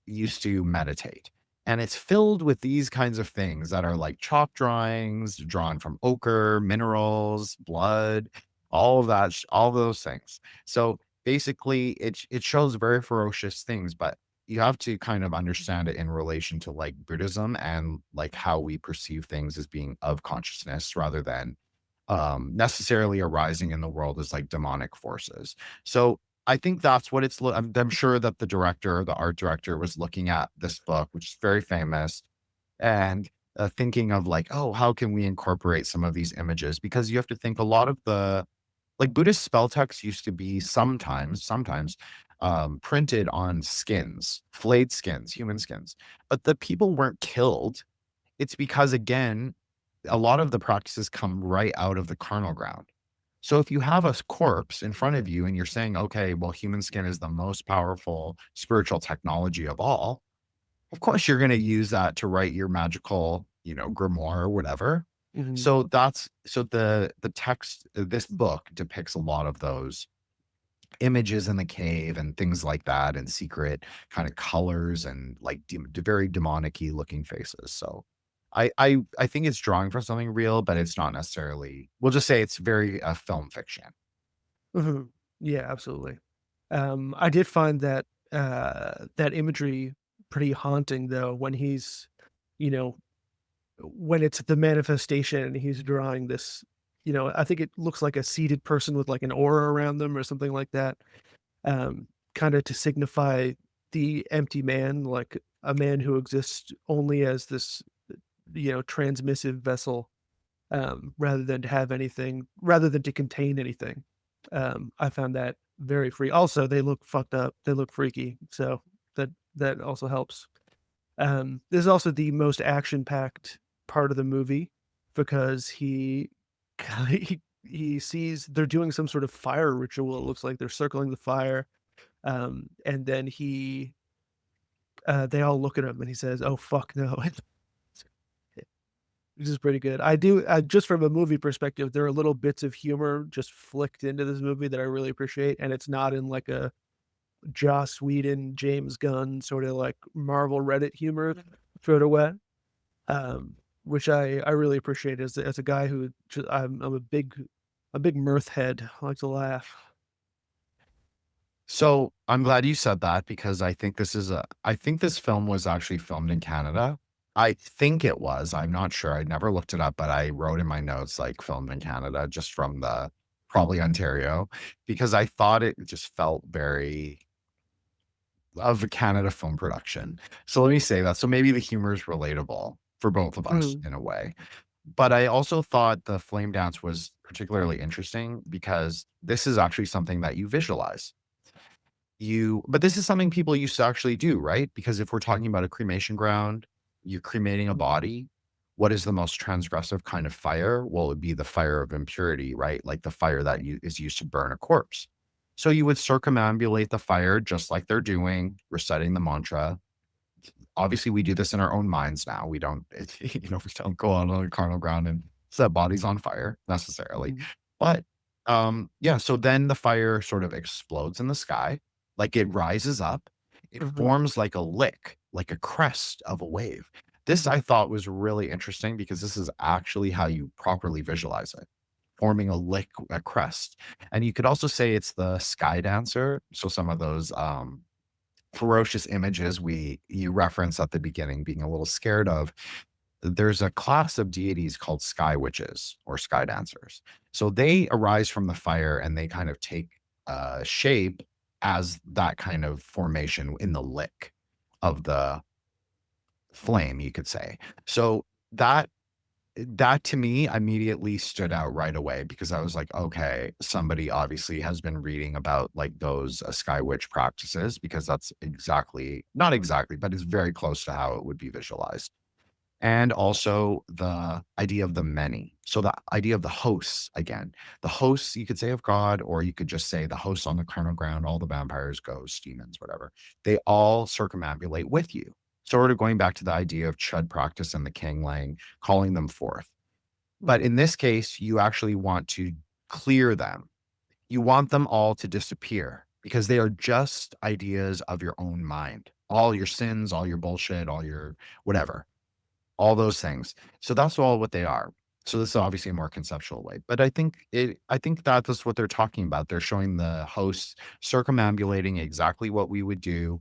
used to meditate. And it's filled with these kinds of things that are like chalk drawings drawn from ochre, minerals, blood, all of that, all of those things. So basically, it shows very ferocious things, but you have to kind of understand it in relation to like Buddhism and like how we perceive things as being of consciousness rather than necessarily arising in the world as like demonic forces. So I think that's what I'm sure that the art director was looking at this book, which is very famous, and thinking of like, oh, how can we incorporate some of these images? Because you have to think a lot of the like Buddhist spell text used to be sometimes printed on skins, flayed skins, human skins, but the people weren't killed. It's because again, a lot of the practices come right out of the carnal ground. So if you have a corpse in front of you and you're saying, okay, well, human skin is the most powerful spiritual technology of all, of course you're going to use that to write your magical, grimoire or whatever. Mhm. So the text, this book depicts a lot of those images in the cave and things like that, and secret kind of colors and like very demonic-y looking faces. So I think it's drawing from something real, but it's not necessarily. We'll just say it's very film fiction. Mhm. Yeah, absolutely. I did find that that imagery pretty haunting though when he's, you know, when it's the manifestation and he's drawing this, I think it looks like a seated person with like an aura around them or something like that. Kind of to signify the empty man, like a man who exists only as this, transmissive vessel, rather than to have anything, rather than to contain anything. I found that very free. Also, they look fucked up. They look freaky. So that also helps. This is also the most action-packed part of the movie because he sees they're doing some sort of fire ritual. It looks like they're circling the fire, and then they all look at him and he says, "Oh fuck no," which is pretty good. Just from a movie perspective, there are little bits of humor just flicked into this movie that I really appreciate, and it's not in like a Joss Whedon, James Gunn sort of like Marvel Reddit humor sort of way, which I really appreciate as a guy who I'm a big mirth head. I like to laugh. So I'm glad you said that because I think this film was actually filmed in Canada. I think it was. I'm not sure. I never looked it up, but I wrote in my notes like filmed in Canada, just from the probably Ontario, because I thought it just felt very of a Canada film production. So let me say that. So maybe the humor is relatable for both of us Mm, in a way. But I also thought the flame dance was particularly interesting because this is actually something that you visualize. But this is something people used to actually do, right? Because if we're talking about a cremation ground, you're cremating a body. What is the most transgressive kind of fire? Well, it'd be the fire of impurity, right? Like the fire that is used to burn a corpse. So you would circumambulate the fire just like they're doing, reciting the mantra. Obviously, we do this in our own minds now. We don't, we don't go out on the carnal ground and set bodies on fire necessarily. Mhm. But yeah, so then the fire sort of explodes in the sky, like it rises up, it Mhm. forms like a lick, like a crest of a wave. This I thought was really interesting because this is actually how you properly visualize it, forming a lick, a crest. And you could also say it's the sky dancer. So some of those ferocious images you reference at the beginning being a little scared of, there's a class of deities called sky witches or sky dancers. So they arise from the fire and they kind of take shape as that kind of formation in the lick of the flame, you could say. So that to me immediately stood out right away because I was like, okay, somebody obviously has been reading about like those sky witch practices because that's not exactly, but it's very close to how it would be visualized. And also the idea of the many. So the idea of the hosts again, the hosts you could say of God, or you could just say the hosts on the carnal ground, all the vampires, ghosts, demons, whatever, they all circumambulate with you. Sort of going back to the idea of Chud practice and the Kanglang, calling them forth. But Mhm. in this case, you actually want to clear them. You want them all to disappear because they are just ideas of your own mind. All your sins, all your bullshit, all your whatever, all those things. So that's all what they are. So this is obviously a more conceptual way, but I think that is what they're talking about. They're showing the hosts circumambulating exactly what we would do,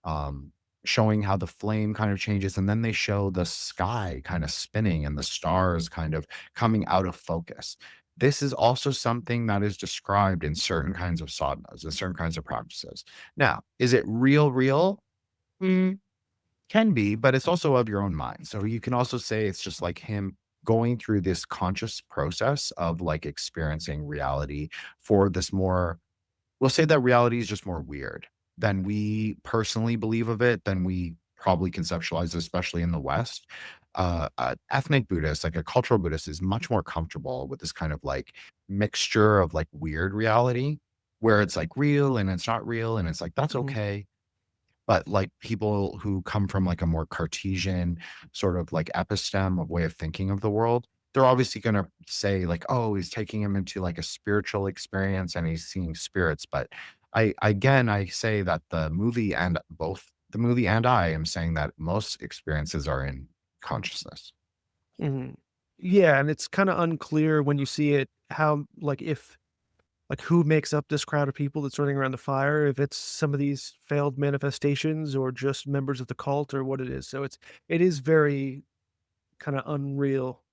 um, showing how the flame kind of changes, and then they show the sky kind of spinning and the stars kind of coming out of focus. This is also something that is described in certain kinds of sadhanas and certain kinds of practices. Now, is it real? Mm, can be, but it's also of your own mind. So you can also say it's just like him going through this conscious process of like experiencing reality for this more, we'll say that reality is just more weird than we personally believe of it, than we probably conceptualize, especially in the West. Ethnic Buddhist, like a cultural Buddhist, is much more comfortable with this kind of like mixture of like weird reality where it's like real and it's not real. And it's like, that's Mhm. okay. But, like, people who come from, like, a more Cartesian sort of, like, episteme of way of thinking of the world, they're obviously gonna say, like, "Oh, he's taking him into, like, a spiritual experience, and he's seeing spirits," but I say that the movie and I am saying that most experiences are in consciousness. Mhm. Yeah, and it's kinda unclear when you see it how like, if like, who makes up this crowd of people that's running around the fire, if it's some of these failed manifestations or just members of the cult or what it is. So it is very kinda unreal,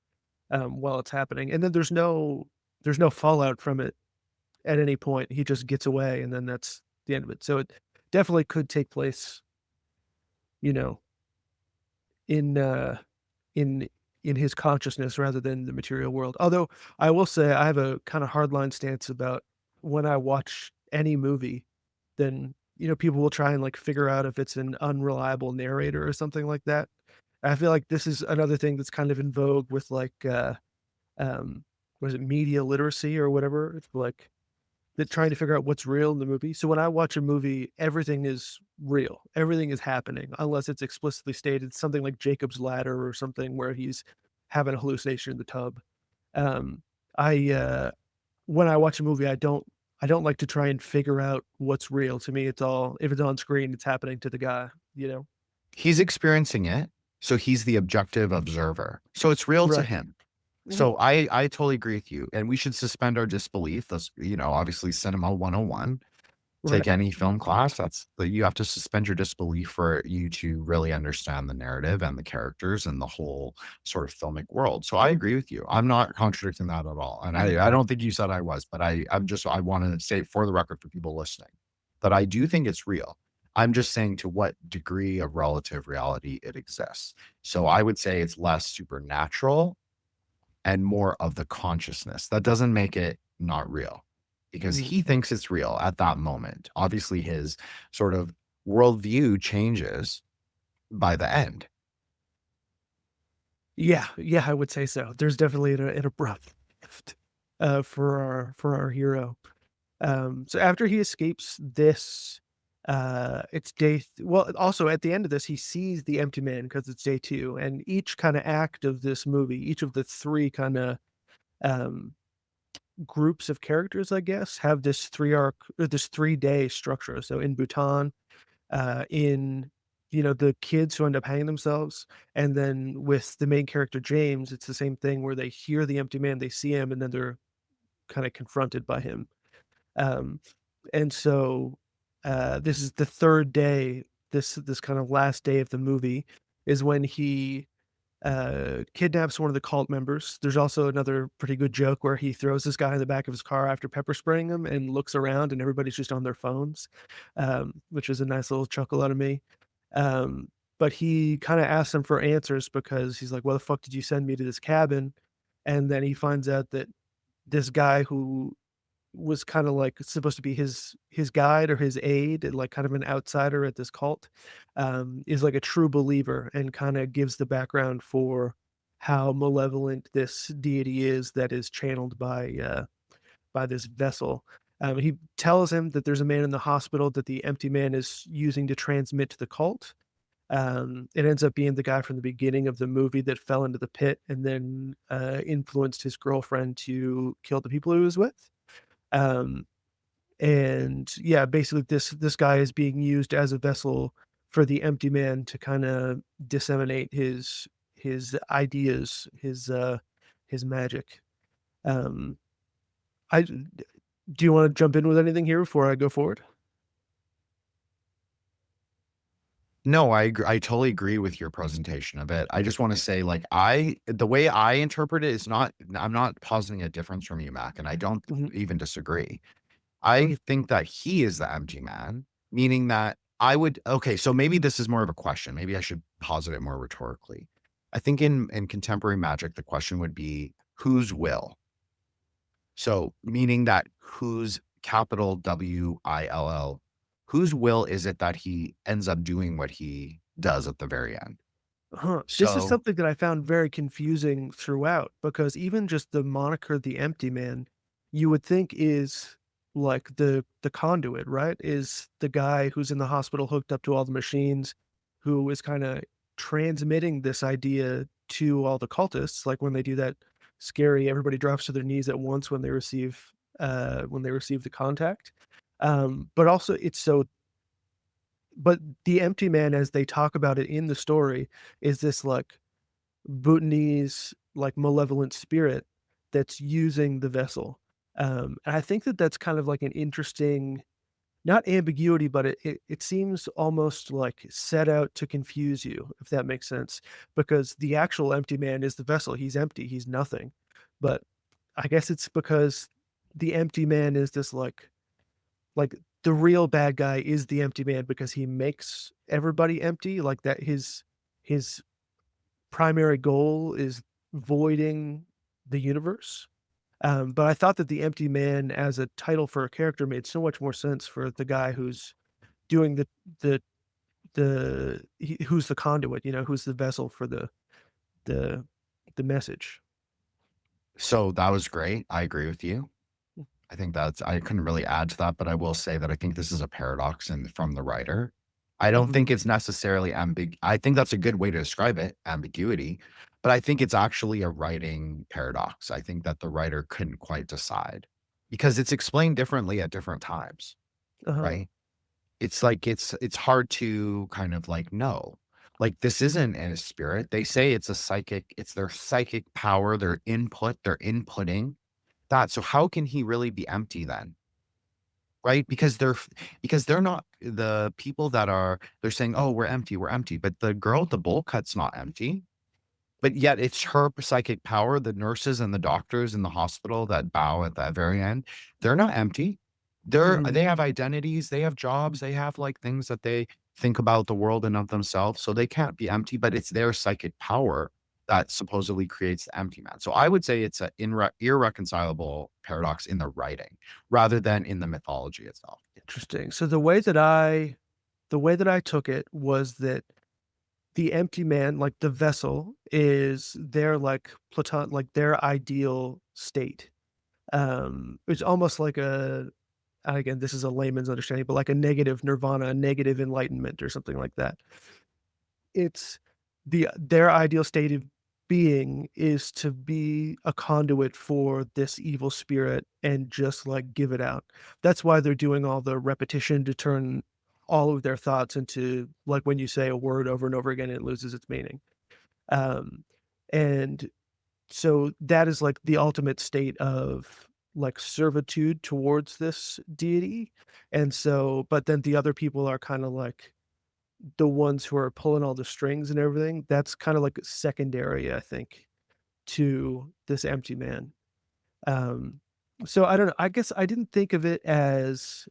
while it's happening, and then there's no fallout from it at any point. He just gets away, and then that's the end of it. So it definitely could take place, you know, in, in in his consciousness rather than the material world. Although I will say I have a kind of hardline stance about when I watch any movie, then people will try and like figure out if it's an unreliable narrator or something like that. I feel like this is another thing that's kind of in vogue with like um was it media literacy or whatever? It's like that trying to figure out what's real in the movie. So when I watch a movie, everything is real. Everything is happening unless it's explicitly stated, something like Jacob's Ladder or something where he's having a hallucination in the tub. Um, I when I watch a movie, I don't like to try and figure out what's real. To me, it's all if it's on screen, it's happening to the guy, you know? He's experiencing it, so he's the objective observer. So it's real to Right. him. Mhm. So I totally agree with you, and we should suspend our disbelief. That's, obviously Cinema 101. Take Right. any film class, you have to suspend your disbelief for you to really understand the narrative and the characters and the whole sort of filmic world. So I agree with you. I'm not contradicting that at all, and I don't think you said I was, but I wanted to say for the record for people listening that I do think it's real. I'm just saying to what degree of relative reality it exists. So I would say it's less supernatural and more of the consciousness. That doesn't make it not real because Mhm. he thinks it's real at that moment. Obviously, his sort of worldview changes by the end. Yeah, yeah, I would say so. There's definitely an abrupt shift for our hero. So after he escapes this, it's well, also at the end of this, he sees the empty man because it's day 2, and each kind of act of this movie, each of the 3 kind of um, groups of characters, I guess, have this 3-day structure. So in Bhutan, in the kids who end up hanging themselves, and then with the main character James, it's the same thing where they hear the empty man, they see him, and then they're kind of confronted by him. Um, and so this is the 3rd day. This kind of last day of the movie is when he kidnaps one of the cult members. There's also another pretty good joke where he throws this guy in the back of his car after pepper spraying him and looks around and everybody's just on their phones, which is a nice little chuckle out of me. Um, but he kind of asks him for answers because he's like, "Why the fuck did you send me to this cabin?" And then he finds out that this guy who was kind of like supposed to be his guide or his aide, and like kind of an outsider at this cult, is like a true believer and kind of gives the background for how malevolent this deity is that is channeled by this vessel. He tells him that there's a man in the hospital that the empty man is using to transmit to the cult. It ends up being the guy from the beginning of the movie that fell into the pit and then influenced his girlfriend to kill the people he was with. Um, and yeah, basically this guy is being used as a vessel for the empty man to kind of disseminate his ideas, his magic. Um, I Do you want to jump in with anything here before I go forward? No, I totally agree with your presentation of it. I just want to say, like, the way I interpret it is not, I'm not positing a difference from you, Mac, and I don't Mhm. even disagree. I think that he is the empty man, meaning that okay, so maybe this is more of a question. Maybe I should posit it more rhetorically. I think in contemporary magic, the question would be whose will? So meaning that whose, capital WILL, whose will is it that he ends up doing what he does at the very end? Huh. This is So something that I found very confusing throughout because even just the moniker "the empty man," you would think is like the conduit, right? Is the guy who's in the hospital hooked up to all the machines, who is kind of transmitting this idea to all the cultists, like when they do that scary everybody drops to their knees at once when they receive the contact. But also it's so but the empty man, as they talk about it in the story, is this like Bhutanese, like malevolent spirit that's using the vessel. And I think that that's kind of like an interesting, not ambiguity, but it seems almost like set out to confuse you, if that makes sense, because the actual empty man is the vessel. He's empty. He's nothing. But I guess it's because the empty man is this like the real bad guy is the empty man because he makes everybody empty, like that his primary goal is voiding the universe. But I thought that the empty man as a title for a character made so much more sense for the guy who's doing the who's the conduit, who's the vessel for the the message. so that was great. I agree with you. I think I couldn't really add to that, but I will say that I think this is a paradox from the writer. I don't Mhm. think it's necessarily I think that's a good way to describe it, ambiguity, but I think it's actually a writing paradox. I think that the writer couldn't quite decide because it's explained differently at different times, Uh-huh. right? It's like it's hard to kind of like know. Like this isn't a spirit. They say it's their psychic power, their input, they're inputting that. So how can he really be empty then? Right? Because they're not the people that they're saying, "Oh, we're empty." But the girl at the bowl cut's not empty. But yet it's her psychic power, the nurses and the doctors in the hospital that bow at the very end, they're not empty. Mhm. They have identities, they have jobs, they have like things that they think about the world and of themselves. So they can't be empty, but it's their psychic power that supposedly creates the empty man. So I would say it's an irreconcilable paradox in the writing rather than in the mythology itself. Interesting. So the way that I took it was that the empty man, like the vessel, is their like their ideal state. It's almost like again, this is a layman's understanding, but like a negative nirvana, a negative enlightenment or something like that. It's their ideal state of being is to be a conduit for this evil spirit and just like give it out. That's why they're doing all the repetition to turn all of their thoughts into, like, when you say a word over and over again, it loses its meaning. Um, and so that is like the ultimate state of like servitude towards this deity. And so, but then the other people are kind of like the ones who are pulling all the strings and everything. That's kind of like secondary, I think, to this empty man. Um, so I don't know. I guess I didn't think of it as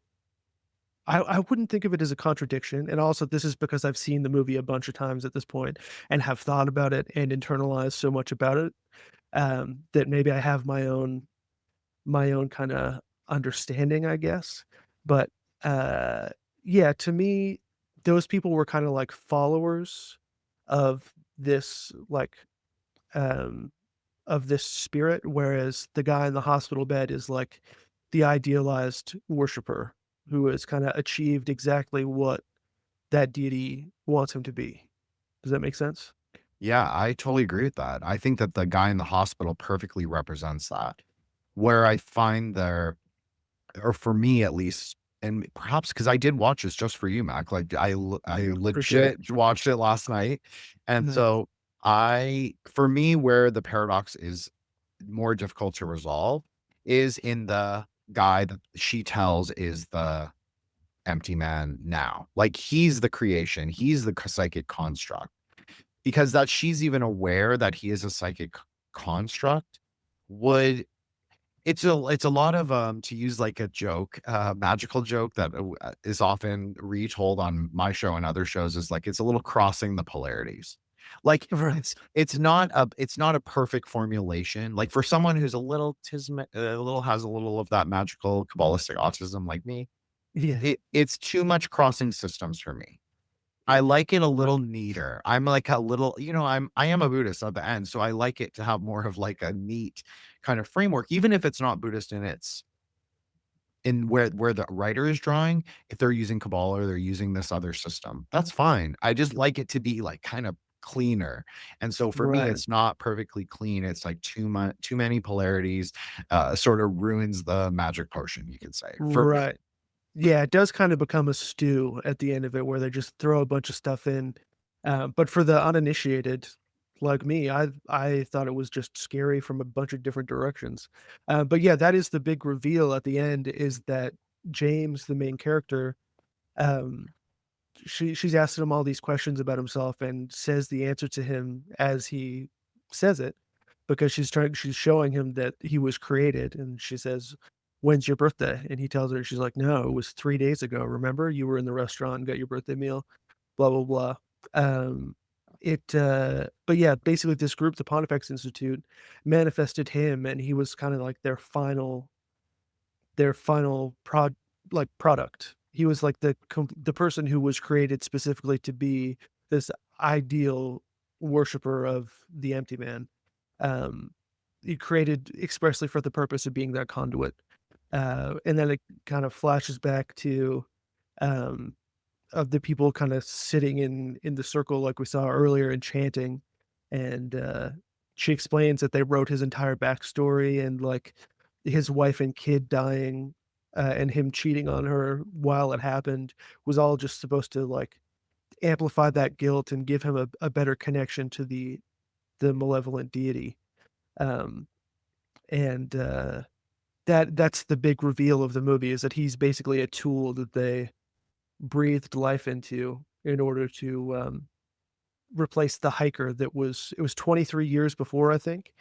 I wouldn't think of it as a contradiction. And also this is because I've seen the movie a bunch of times at this point and have thought about it and internalized so much about it, that maybe I have my own kind of understanding, I guess. But uh yeah, to me, those people were kind of like followers of this like um of this spirit, whereas the guy in the hospital bed is like the idealized worshiper who has kind of achieved exactly what that deity wants him to be. Does that make sense? Yeah, I totally agree with that. I think that the guy in the hospital perfectly represents that. Where I find there, or for me at least, and perhaps because I did watch this just for you, Mac. Like I Appreciate it. legit watched it last night, and Mhm. so for me, where the paradox is more difficult to resolve is in the guy that she tells is the empty man now. Like he's the creation, he's the psychic construct, because that she's even aware that he is a psychic construct would it's a lot of to use like a joke, magical joke that is often retold on my show and other shows, is like it's a little crossing the polarities. Like Right. it's not a perfect formulation. Like for someone who's a little has a little of that magical Kabbalistic autism like me, Yeah. it's too much crossing systems for me. I like it a little neater. I'm like a little, I am a Buddhist at the end, so I like it to have more of like a neat kind of framework, even if it's not Buddhist in where the writer is drawing. If they're using Kabbalah or they're using this other system, that's fine. I just like it to be like kind of cleaner. And so for me, Right. it's not perfectly clean. It's like too many polarities, sort of ruins the magic potion, you could say, for me. Right. Yeah, it does kind of become a stew at the end of it where they just throw a bunch of stuff in. But for the uninitiated like me, I thought it was just scary from a bunch of different directions. But yeah, that is the big reveal at the end, is that James, the main character, um, she's asking him all these questions about himself and says the answer to him as he says it, because she's showing him that he was created, and she says, "When's your birthday?" And he tells her, she's like, "No, it was 3 days ago. Remember? You were in the restaurant and got your birthday meal, blah, blah, blah." Um, but yeah, basically this group, the Pontifex Institute, manifested him, and he was kind of like their final product. He was like the person who was created specifically to be this ideal worshiper of the empty man. Um, he created expressly for the purpose of being that conduit. And then it kind of flashes back to um, of the people kind of sitting in the circle like we saw earlier and chanting, and she explains that they wrote his entire backstory and like his wife and kid dying, and him cheating on her while it happened was all just supposed to like amplify that guilt and give him a better connection to the malevolent deity. Um, and that's the big reveal of the movie, is that he's basically a tool that they breathed life into in order to replace the hiker that was it was 23 years before, I think.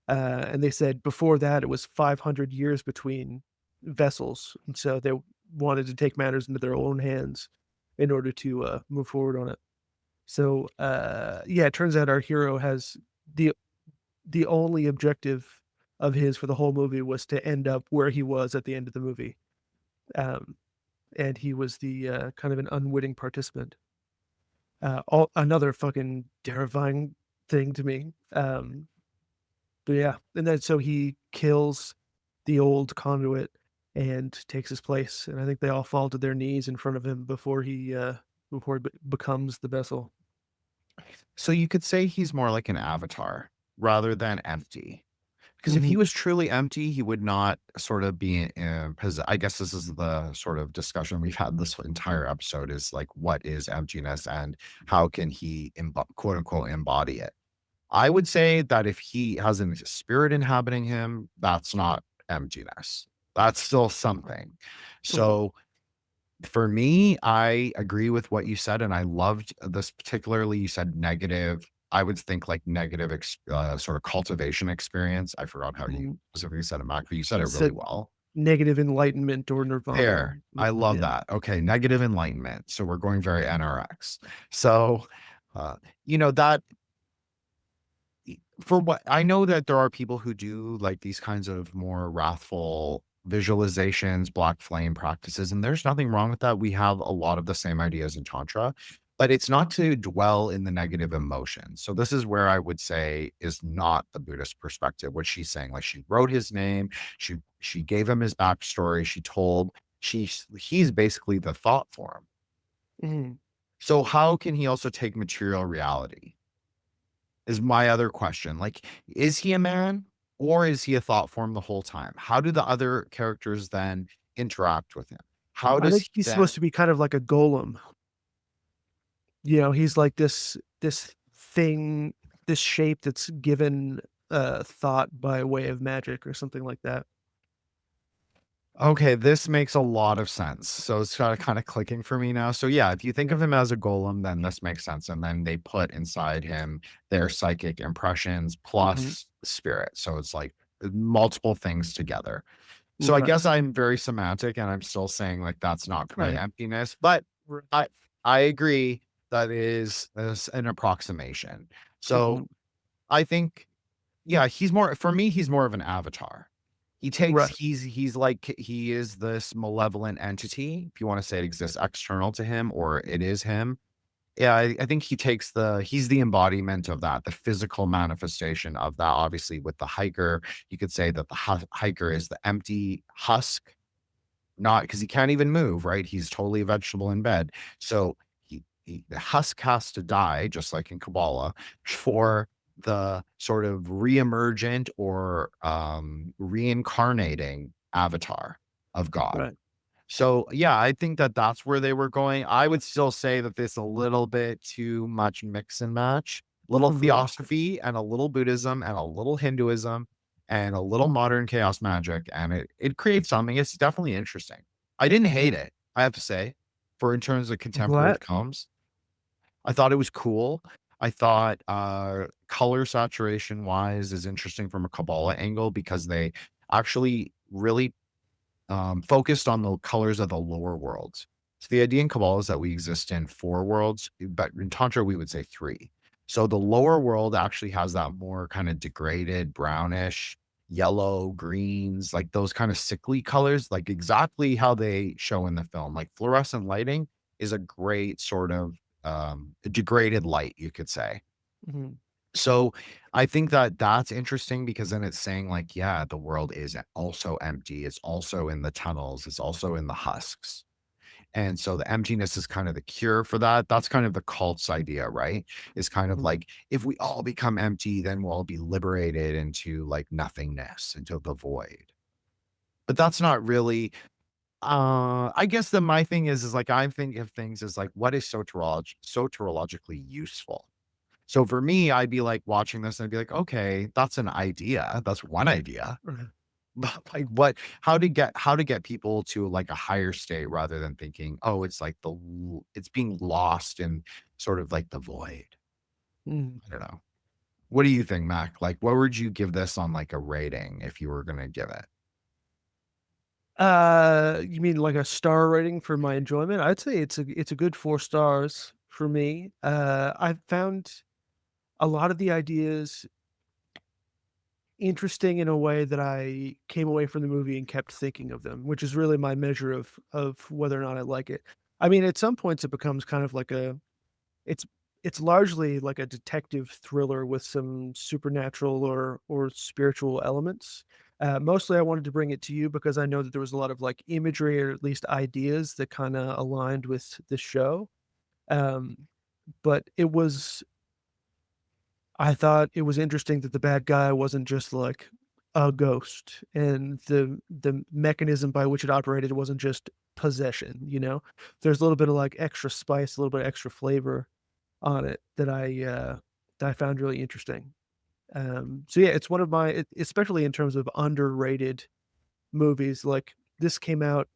And they said before that it was 500 years between vessels. And so they wanted to take matters into their own hands in order to move forward on it. So yeah, it turns out our hero has the the only objective of his for the whole movie was to end up where he was at the end of the movie. Um, and he was the kind of an unwitting participant. Another fucking terrifying thing to me. But yeah, and then so he kills the old conduit, and takes his place. And I think they all fall to their knees in front of him before he becomes the vessel. So you could say he's more like an avatar rather than empty. Because if Mhm. he was truly empty, he would not sort of be in, because I guess this is the sort of discussion we've had this entire episode is like, what is emptiness and how can he, quote unquote, embody it? I would say that if he has a spirit inhabiting him, that's not emptiness. That's still something. Mhm. So for me, I agree with what you said, and I loved this particularly. You said negative. I would think like negative sort of cultivation experience. I forgot how you Mhm. specifically said it, Mac, but you said it really Said well. negative enlightenment or nirvana. Fair. I love Yeah. that. Okay, negative enlightenment. So we're going very NRX. So, uh, that for what I know that there are people who do like these kinds of more wrathful visualizations, black flame practices, and there's nothing wrong with that. We have a lot of the same ideas in Tantra, but it's not to dwell in the negative emotions. So this is where I would say is not the Buddhist perspective, what she's saying. Like she wrote his name, she gave him his backstory, he's basically the thought form. Mhm. So how can he also take material reality? Is my other question. Like, is he a man or is he a thought form the whole time? How do the other characters then interact with him? How I does think he he's then supposed to be kind of like a golem. He's like this thing, this shape that's given thought by way of magic or something like that. okay, this makes a lot of sense. So it's kind of clicking for me now. So yeah, if you think Yeah. of him as a golem, then this makes sense. And then they put inside him their psychic impressions Mhm. plus spirit. So it's like multiple things together. So I Right. guess I'm very semantic and I'm still saying like that's not quite Right. emptiness, but Right. I I agree that is an approximation. So Mhm. I think, yeah, he's more of an avatar. Right. He is this malevolent entity, if you want to say it exists external to him or it is him. Yeah, I think he's the embodiment of that, the physical manifestation of that. Obviously, with the hiker, you could say that the hiker is the empty husk, not because he can't even move, right? He's totally a vegetable in bed. So the husk has to die, just like in Kabbalah, for the sort of reemergent or reincarnating avatar of God. Right. So, yeah, I think that that's where they were going. I would still say that this a little bit too much mix and match, little Mhm. theosophy and a little Buddhism and a little Hinduism and a little modern chaos magic, and it creates something. It's definitely interesting. I didn't hate Mhm. it, I have to say, for in terms of I'm contemplative glad. films. I thought it was cool. I thought, color saturation wise is interesting from a Kabbalah angle because they actually really focused on the colors of the lower worlds. So the idea in Kabbalah is that we exist in four worlds, but in Tantra, we would say three. So the lower world actually has that more kind of degraded, brownish, yellow, greens, like those kind of sickly colors, like exactly how they show in the film. Like fluorescent lighting is a great sort of degraded light, you could say. Mhm. So I think that that's interesting because then it's saying like, yeah, the world is also empty. It's also in the tunnels. It's also in the husks. And so the emptiness is kind of the cure for that. That's kind of the cult's idea, right? Is kind of Mhm. like if we all become empty, then we'll all be liberated into like nothingness, into the void. But that's not really I guess that my thing is like I think of things as like what is soterologically useful. So for me, I'd be like watching this and I'd be like, okay, that's an idea. That's one idea. Mhm. But like how to get people to like a higher state rather than thinking, oh, it's like it's being lost in sort of like the void. Mhm. I don't know. What do you think, Mac? Like what would you give this on like a rating if you were gonna give it? You mean like a star rating for my enjoyment? I'd say it's a good 4 stars for me. I've found a lot of the ideas interesting in a way that I came away from the movie and kept thinking of them, which is really my measure of whether or not I like it. I mean, at some points it becomes kind of like it's it's largely like a detective thriller with some supernatural or spiritual elements. Mostly I wanted to bring it to you because I know that there was a lot of like imagery or at least ideas that kind of aligned with the show. Um, but I thought it was interesting that the bad guy wasn't just like a ghost, and the mechanism by which it operated wasn't just possession, you know? There's a little bit of like extra spice, a little bit of extra flavor on it that I found really interesting. So yeah, it's one of my especially in terms of underrated movies, like this came out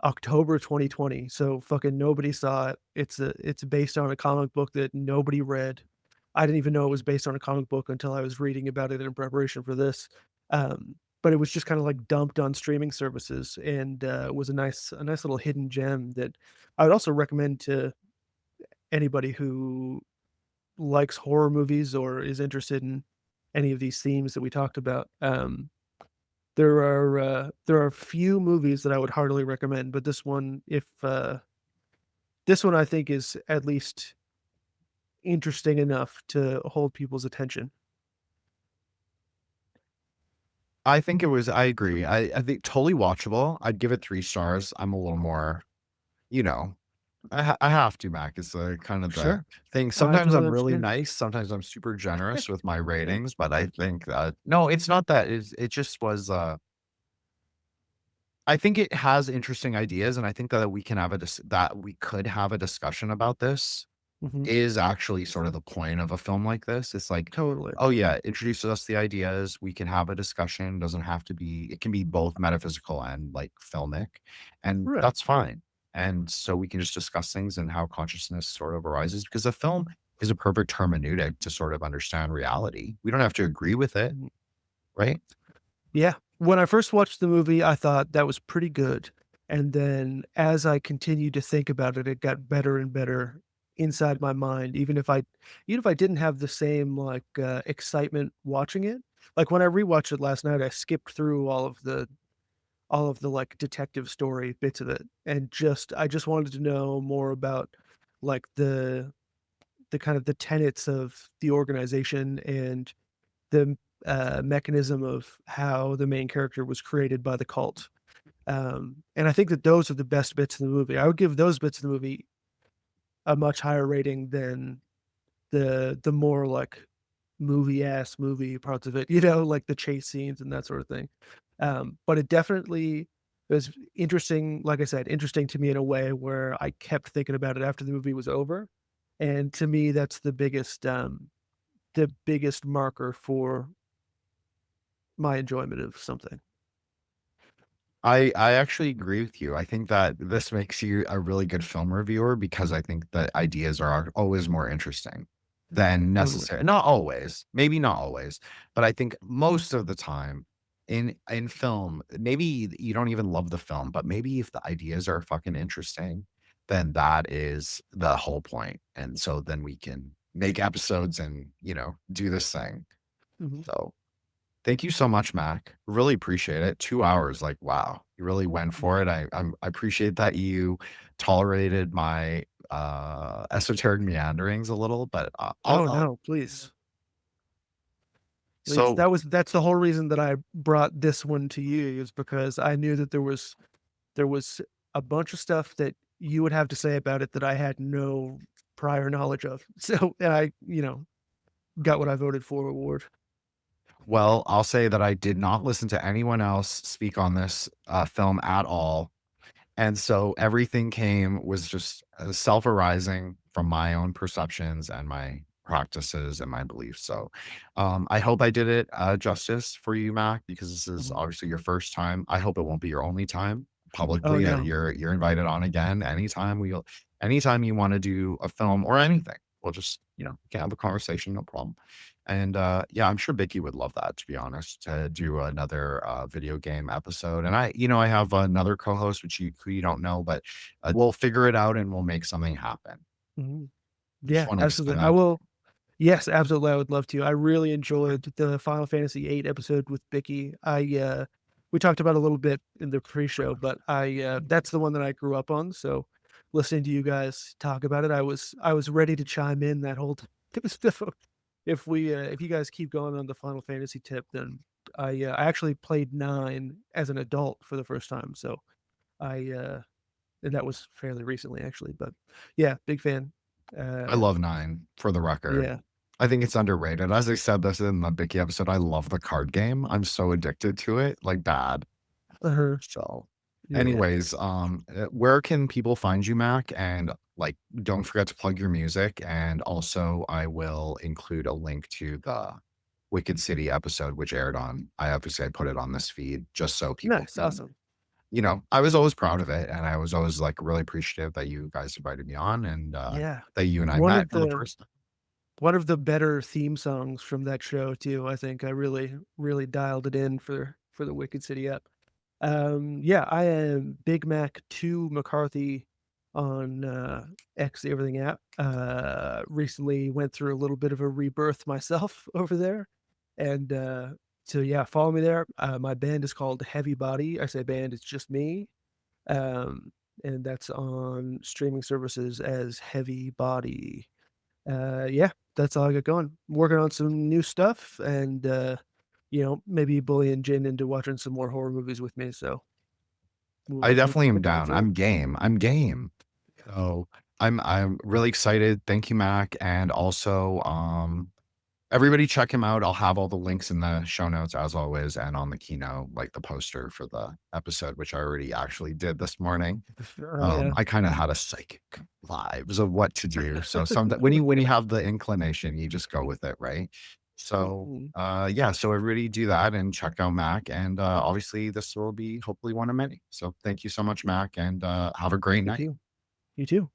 October 2020, so fucking nobody saw it. It's based on a comic book that nobody read. I didn't even know it was based on a comic book until I was reading about it in preparation for this. But it was just kind of like dumped on streaming services, and was a nice little hidden gem that I would also recommend to anybody who likes horror movies or is interested in any of these themes that we talked about. There are a few movies that I would heartily recommend, but this one I think is at least interesting enough to hold people's attention. I think I agree. I think totally watchable. I'd give it 3 stars. I'm a little more, you know, I have to, Mac. It's kind of the Sure. thing. I Sometimes totally I'm really understand. nice. Sometimes I'm super generous with my ratings, but I think that no, it's not that. It just was. I think it has interesting ideas, and I think that that we could have a discussion about this Mhm. is actually sort of the point of a film like this. It's like, Totally. oh yeah, introduces us the ideas. We can have a discussion. Doesn't have to be. It can be both metaphysical and like filmic, and Right. that's fine. And so we can just discuss things and how consciousness sort of arises because a film is a perfect hermeneutic to sort of understand reality. We don't have to agree with it, Mhm. right? Yeah. When I first watched the movie, I thought that was pretty good, and then as I continued to think about it, it got better and better inside my mind, even if I didn't have the same, like, excitement watching it. Like, when I rewatched it last night, I skipped through all of the, like, detective story bits of it, and I just wanted to know more about, like, the kind of the tenets of the organization and the, mechanism of how the main character was created by the cult. And I think that those are the best bits of the movie. I would give those bits of the movie a much higher rating than the more, like, movie-ass movie parts of it, you know, like the chase scenes and that sort of thing. But it definitely was interesting, like I said, interesting to me in a way where I kept thinking about it after the movie was over, and to me, that's the biggest marker for my enjoyment of something. I actually agree with you. I think that this makes you a really good film reviewer because I think that ideas are always more interesting than Totally. necessary. Not always, maybe not always, but I think most of the time in film, maybe you don't even love the film, but maybe if the ideas are fucking interesting, then that is the whole point. And so then we can make episodes and, do this thing. Mhm. So thank you so much, Mac. Really appreciate it. 2 hours, like, wow, you really went for it. I appreciate that you tolerated my, esoteric meanderings a little, but, Oh, I'll no, please. Please. so That's the whole reason that I brought this one to you is because I knew that there was a bunch of stuff that you would have to say about it that I had no prior knowledge of. So, and I, got what I voted for award. well, I'll say that I did not listen to anyone else speak on this, film at all, and so everything was just, self-arising from my own perceptions and my practices and my beliefs, so, I hope I did it, justice for you, Mac, because this is Mhm. obviously your first time. I hope it won't be your only time Oh, publicly, no. you're invited on again anytime you wanna do a film or anything. We'll just, we can have a conversation, no problem. And, yeah, I'm sure Vicky would love that, to be honest, to do another, video game episode, and I have another co-host, who you don't know, but, we'll figure it out and we'll make something happen. Mhm. Just Yeah, wanna extend absolutely. I that. will. Yes, absolutely. I would love to. I really enjoyed the Final Fantasy VIII episode with Vicky. We talked about it a little bit in the pre-show, but that's the one that I grew up on. So listening to you guys talk about it, I was ready to chime in that whole time. So if you guys keep going on the Final Fantasy tip, then I actually played 9 as an adult for the first time. So and that was fairly recently actually, but yeah, big fan. I love 9 for the record. Yeah. I think it's underrated. As I said this in the Bicky episode, I love the card game. I'm so addicted to it, like bad. Uh-huh. So, Yeah. anyways, where can people find you, Mac? And like, don't forget to plug your music. And also, I will include a link to the Wicked City episode, which aired on. I put it on this feed just so people Nice. can, Awesome. I was always proud of it, and I was always like really appreciative that you guys invited me on, and Yeah. that you and I One met of for the the first time. one of the better theme songs from that show too. I think I really, really dialed it in for the Wicked City app. Yeah, I am Big Mac 2 McCarthy on X the Everything app. Recently went through a little bit of a rebirth myself over there. And so yeah, follow me there. My band is called Heavy Body. I say band, it's just me. And that's on streaming services as Heavy Body. Yeah, that's all I got going. Working on some new stuff and maybe bullying Jin into watching some more horror movies with me. So I definitely am looking forward down. to it. I'm game. I'm game. So I'm really excited. Thank you, Mac. And also, everybody check him out. I'll have all the links in the show notes as always, and on the keynote, like the poster for the episode, which I already actually did this morning. Yeah. I kind of had a psychic vibes of what to do. So when you have the inclination, you just go with it, right? So Mhm. yeah, so everybody do that and check out Mac. And obviously this will be hopefully one of many. So thank you so much, Mac, and have a great You night. too. You too.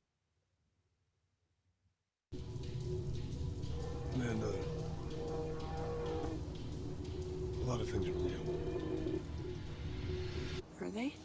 And a lot of things are real. Are they?